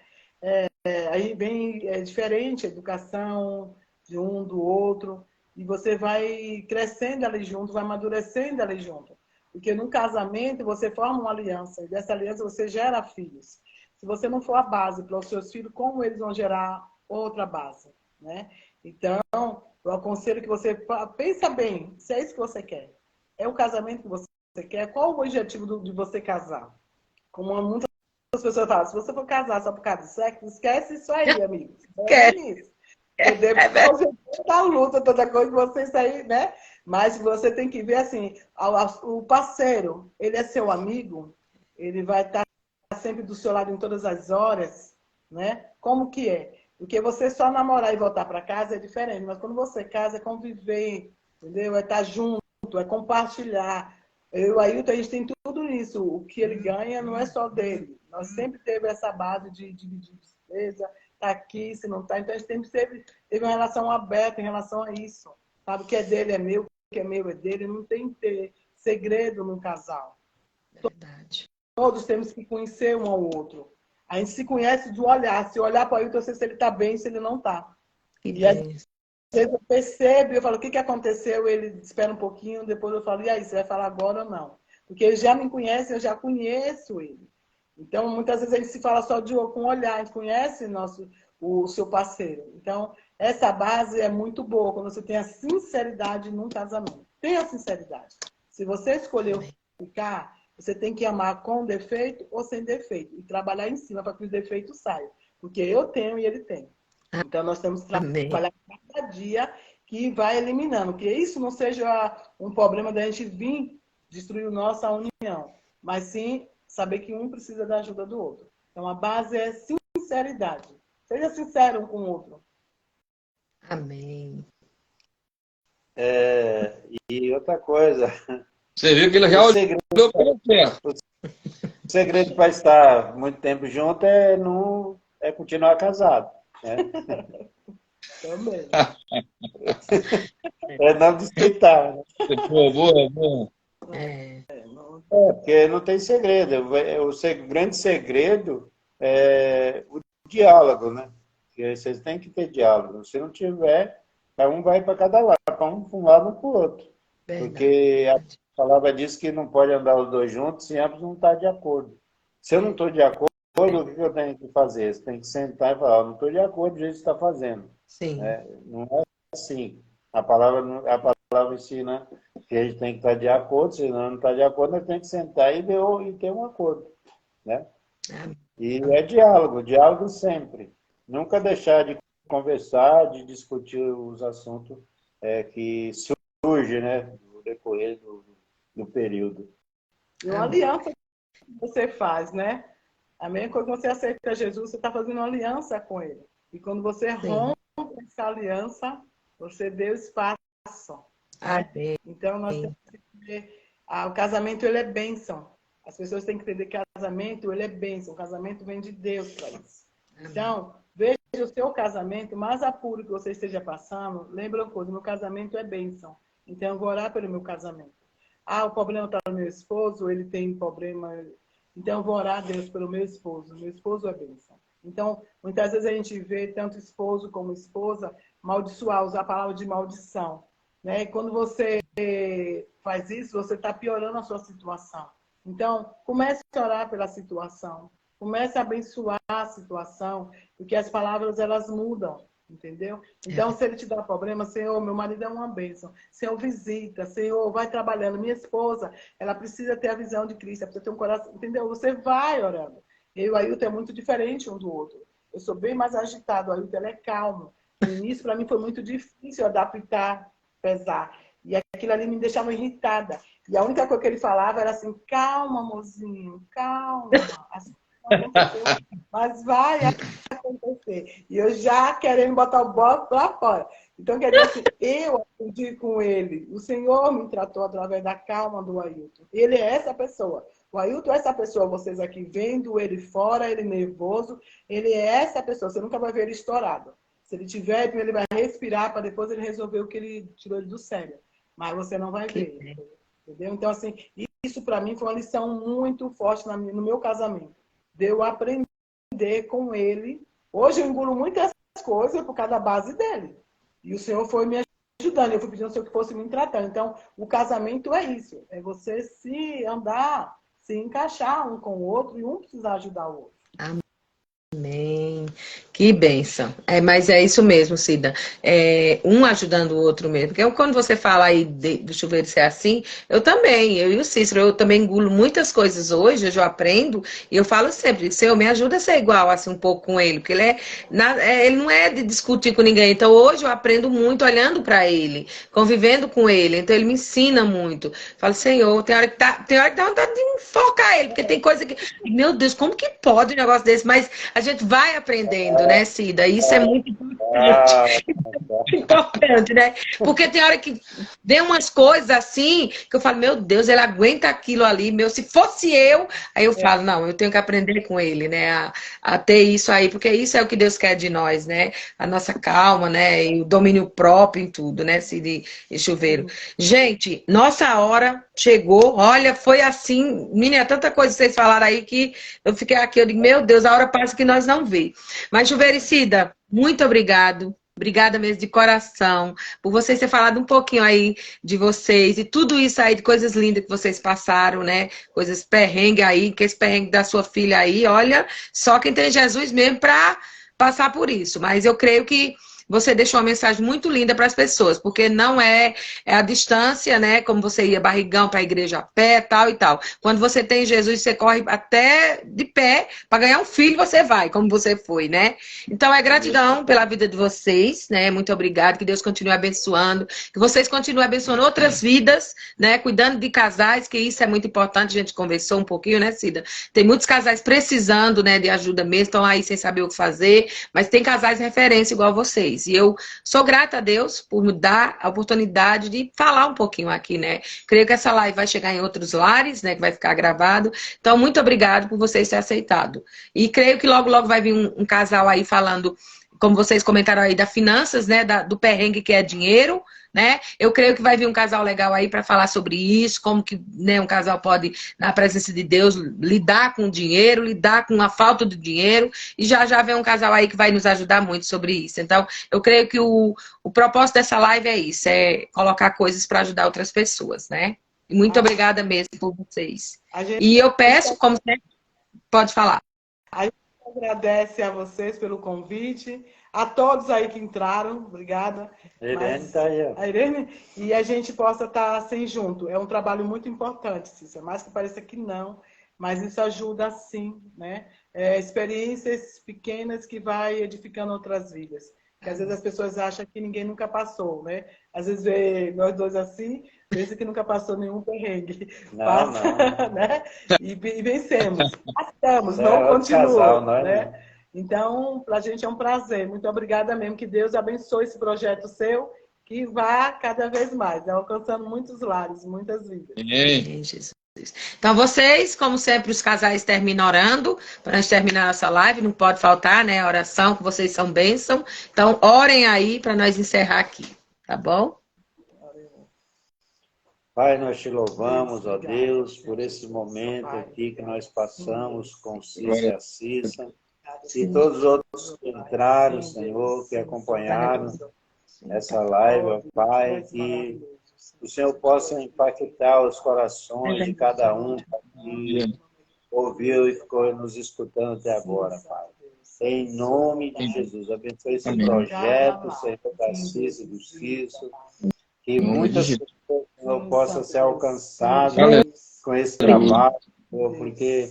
Aí vem diferente a educação de um do outro, e você vai crescendo ali junto, vai amadurecendo ali junto. Porque num casamento você forma uma aliança, e dessa aliança você gera filhos. Se você não for a base para os seus filhos, como eles vão gerar outra base, né? Então, eu aconselho que você pensa bem, se é isso que você quer. É o casamento que você quer? Qual o objetivo de você casar? Como muitas pessoas falam, se você for casar só por causa do sexo, esquece isso aí, amigo. Esquece isso. Depois da luta, toda coisa, você sair, né? Mas você tem que ver assim, o parceiro, ele é seu amigo, ele vai estar sempre do seu lado em todas as horas, né? Como que é? Porque você só namorar e voltar para casa é diferente, mas quando você casa é conviver, entendeu? É estar junto, é compartilhar. Eu e o Ailton, a gente tem tudo isso. O que ele ganha não é só dele. Nós sempre teve essa base de dividir despesa, tá aqui, se não tá. Então a gente sempre teve uma relação aberta em relação a isso. Sabe, o que é dele é meu, o que é meu é dele. Não tem que ter segredo no casal. Verdade. Todos temos que conhecer um ao outro. A gente se conhece do olhar. Se olhar para o Ailton, eu sei se ele está bem, se ele não está. E às vezes eu percebo, eu falo, o que aconteceu? Ele espera um pouquinho, depois eu falo, e aí, você vai falar agora ou não? Porque ele já me conhece, eu já conheço ele. Então, muitas vezes a gente se fala só com o olhar, a gente conhece o seu parceiro. Então, essa base é muito boa, quando você tem a sinceridade num casamento. Tenha sinceridade. Se você escolheu ficar, você tem que amar com defeito ou sem defeito. E trabalhar em cima para que os defeitos saiam. Porque eu tenho e ele tem. Então, nós temos que trabalhar cada dia que vai eliminando. Que isso não seja um problema da gente vir destruir nossa união. Mas sim saber que um precisa da ajuda do outro. Então, a base é sinceridade. Seja sincero um com o outro. Amém. E outra coisa. Você viu que ele já olhou pelo perto. O segredo para estar muito tempo junto é continuar casado. Né? Também. É não desquitar. Né? Boa. Porque não tem segredo. O grande segredo é o diálogo, né? Porque vocês têm que ter diálogo. Se não tiver, um vai para cada lado, para um lado, um para o outro. Verdade. Porque a palavra diz que não pode andar os dois juntos se ambos não estão de acordo. Se eu não estou de acordo, o que eu tenho que fazer? Você tem que sentar e falar, não estou de acordo do jeito que você está fazendo. Sim. Não é assim. A palavra ensina que a gente tem que estar de acordo, se não está de acordo, nós temos que sentar e ter um acordo. Né? E é diálogo sempre. Nunca deixar de conversar, de discutir os assuntos que surgem, né, no decorrer do período. E uma aliança que você faz, né? A mesma coisa que você aceita Jesus, você está fazendo uma aliança com ele. E quando você rompe essa aliança, você deu espaço. Né? Então, nós temos que ver, o casamento ele é bênção. As pessoas têm que entender que casamento, ele é bênção. O casamento vem de Deus para isso. Então, veja o seu casamento, mais apuro que você esteja passando, lembra uma coisa, meu casamento é bênção. Então, eu vou orar pelo meu casamento. Ah, o problema está no meu esposo, ele tem problema. Então, eu vou orar a Deus pelo meu esposo. Meu esposo é bênção. Então, muitas vezes a gente vê tanto esposo como esposa maldiçoar, usar a palavra de maldição. Né? E quando você faz isso, você está piorando a sua situação. Então, comece a orar pela situação. Comece a abençoar a situação, porque as palavras, elas mudam, entendeu? Então, se ele te dá problema, Senhor, meu marido é uma bênção. Senhor, visita. Senhor, vai trabalhando. Minha esposa, ela precisa ter a visão de Cristo, ela precisa ter um coração, entendeu? Você vai orando. Eu e o Ailton é muito diferente um do outro. Eu sou bem mais agitado, o Ailton ele é calmo. No início, para mim, foi muito difícil adaptar, pesar. E aquilo ali me deixava irritada. E a única coisa que ele falava era assim, calma, mozinho, calma. Assim, não aconteceu, mas vai acontecer. E eu já querendo botar o bloco lá fora. Então, quer dizer assim, eu aprendi com ele. O Senhor me tratou através da calma do Ailton. Ele é essa pessoa. O Ailton é essa pessoa, vocês aqui vendo ele fora, ele nervoso. Ele é essa pessoa. Você nunca vai ver ele estourado. Se ele tiver, ele vai respirar para depois ele resolver o que ele tirou ele do sério. Mas você não vai ver. Entendeu? Então, assim, isso para mim foi uma lição muito forte no meu casamento. De eu aprender com ele. Hoje eu engulo muitas coisas por causa da base dele. E o Senhor foi me ajudando. Eu fui pedindo ao Senhor que fosse me tratando. Então, o casamento é isso. É você se andar, se encaixar um com o outro e um precisar ajudar o outro. Amém. Que bênção. Mas é isso mesmo, Cida. Um ajudando o outro mesmo. Porque quando você fala aí do chuveiro ser assim, eu e o Cícero, eu também engulo muitas coisas hoje, eu aprendo, e eu falo sempre, Senhor, me ajuda a ser igual assim um pouco com ele, porque ele não é de discutir com ninguém. Então hoje eu aprendo muito olhando para ele, convivendo com ele. Então ele me ensina muito. Falo, Senhor, tem hora que dá vontade de enfocar ele, porque tem coisa que, meu Deus, como que pode um negócio desse? Mas a gente vai aprendendo, né, Cida? Isso é muito importante, né? Porque tem hora que vem umas coisas assim, que eu falo, meu Deus, ele aguenta aquilo ali, se fosse eu, aí eu falo, não, eu tenho que aprender com ele, né, a ter isso aí, porque isso é o que Deus quer de nós, né? A nossa calma, né, e o domínio próprio em tudo, né, Cida e Chuveiro. Gente, nossa hora chegou, olha, foi assim, menina, tanta coisa que vocês falaram aí que eu fiquei aqui, eu digo, meu Deus, a hora passa que nós não vê. Mas, Chuveiro e Cida, muito obrigado. Obrigada mesmo de coração por vocês terem falado um pouquinho aí de vocês e tudo isso aí de coisas lindas que vocês passaram, né? Coisas perrengue aí, que esse perrengue da sua filha aí, olha, só quem tem Jesus mesmo para passar por isso. Mas eu creio que você deixou uma mensagem muito linda para as pessoas, porque não é a distância, né? Como você ia barrigão para a igreja a pé, tal e tal. Quando você tem Jesus, você corre até de pé para ganhar um filho, você vai, como você foi, né? Então é gratidão pela vida de vocês, né? Muito obrigada, que Deus continue abençoando, que vocês continuem abençoando outras vidas, né? Cuidando de casais, que isso é muito importante. A gente conversou um pouquinho, né, Cida? Tem muitos casais precisando, né, de ajuda mesmo, estão aí sem saber o que fazer, mas tem casais referência igual vocês. E eu sou grata a Deus por me dar a oportunidade de falar um pouquinho aqui, né? Creio que essa live vai chegar em outros lares, né? Que vai ficar gravado. Então, muito obrigado por vocês terem aceitado. E creio que logo, logo vai vir um casal aí falando, como vocês comentaram aí, das finanças, né? Do perrengue que é dinheiro, né? Eu creio que vai vir um casal legal aí para falar sobre isso, como que, né, um casal pode, na presença de Deus, lidar com o dinheiro, lidar com a falta de dinheiro, e já vem um casal aí que vai nos ajudar muito sobre isso. Então, eu creio que o propósito dessa live é isso, é colocar coisas para ajudar outras pessoas, né? E muito obrigada mesmo por vocês. E eu peço, como sempre, pode falar. A gente agradece a vocês pelo convite. A todos aí que entraram, obrigada. A Irene está aí. A Irene, e a gente possa estar assim junto. É um trabalho muito importante, Cícera. Mais que pareça que não, mas isso ajuda sim, né? Experiências pequenas que vai edificando outras vidas. Porque às vezes as pessoas acham que ninguém nunca passou, né? Às vezes vê nós dois assim, pensa que nunca passou nenhum perrengue. Passa, não. Né? E vencemos. Passamos, não continuou, né? Então, para a gente é um prazer. Muito obrigada mesmo. Que Deus abençoe esse projeto seu, que vá cada vez mais, alcançando muitos lares, muitas vidas. Amém. Então, vocês, como sempre, os casais terminam orando, para nós terminar nossa live, não pode faltar, né? A oração, que vocês são bênção. Então, orem aí para nós encerrar aqui, tá bom? Pai, nós te louvamos, ó Deus, por esse momento aqui que nós passamos com Cícero e a Cissa, e todos os outros que entraram, Senhor, que acompanharam essa live, ó Pai, que o Senhor possa impactar os corações de cada um que ouviu e ficou nos escutando até agora, Pai. Em nome de Jesus, abençoe esse projeto, Senhor, da Cissa e do Cícero, que muitas pessoas, Senhor, possam ser alcançadas com esse trabalho, Senhor, porque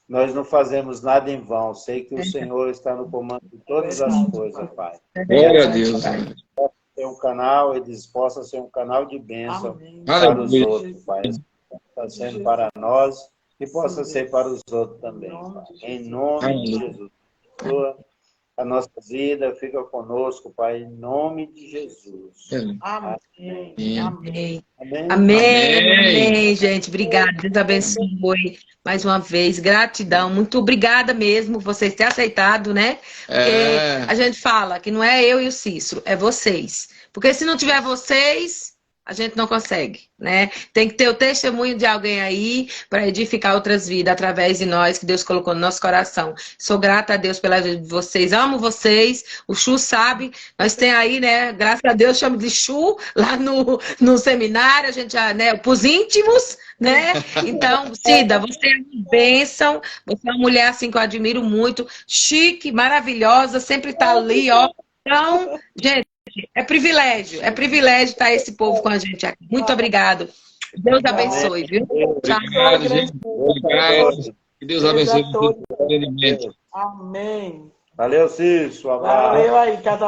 nós não fazemos nada em vão. Sei que o Senhor está no comando de todas as coisas, Pai. Glória a Deus. Ter um canal, eles possam ser um canal de bênção para os outros, Pai. Está sendo para nós e possa ser para os outros também, Pai. Em nome de Jesus. A nossa vida fica conosco, Pai, em nome de Jesus. Amém. Amém. Amém. Amém, gente. Obrigada. Deus abençoe mais uma vez. Gratidão. Muito obrigada mesmo por vocês terem aceitado, né? Porque a gente fala que não é eu e o Cícero, é vocês. Porque se não tiver vocês, a gente não consegue, né? Tem que ter o testemunho de alguém aí para edificar outras vidas através de nós que Deus colocou no nosso coração. Sou grata a Deus pela vida de vocês, amo vocês. O Chu sabe, nós tem aí, né? Graças a Deus chamo de Chu lá no seminário, a gente já, né? Pros íntimos, né? Então, Cida, você é uma bênção, você é uma mulher assim que eu admiro muito, chique, maravilhosa, sempre tá ali, ó. Então, gente, é privilégio estar esse povo com a gente aqui. Muito obrigado. Deus abençoe, viu? Obrigado, gente. Obrigado. Que Deus abençoe o seu entendimento. Amém. Valeu, Cícero. Um abraço. Valeu aí, cada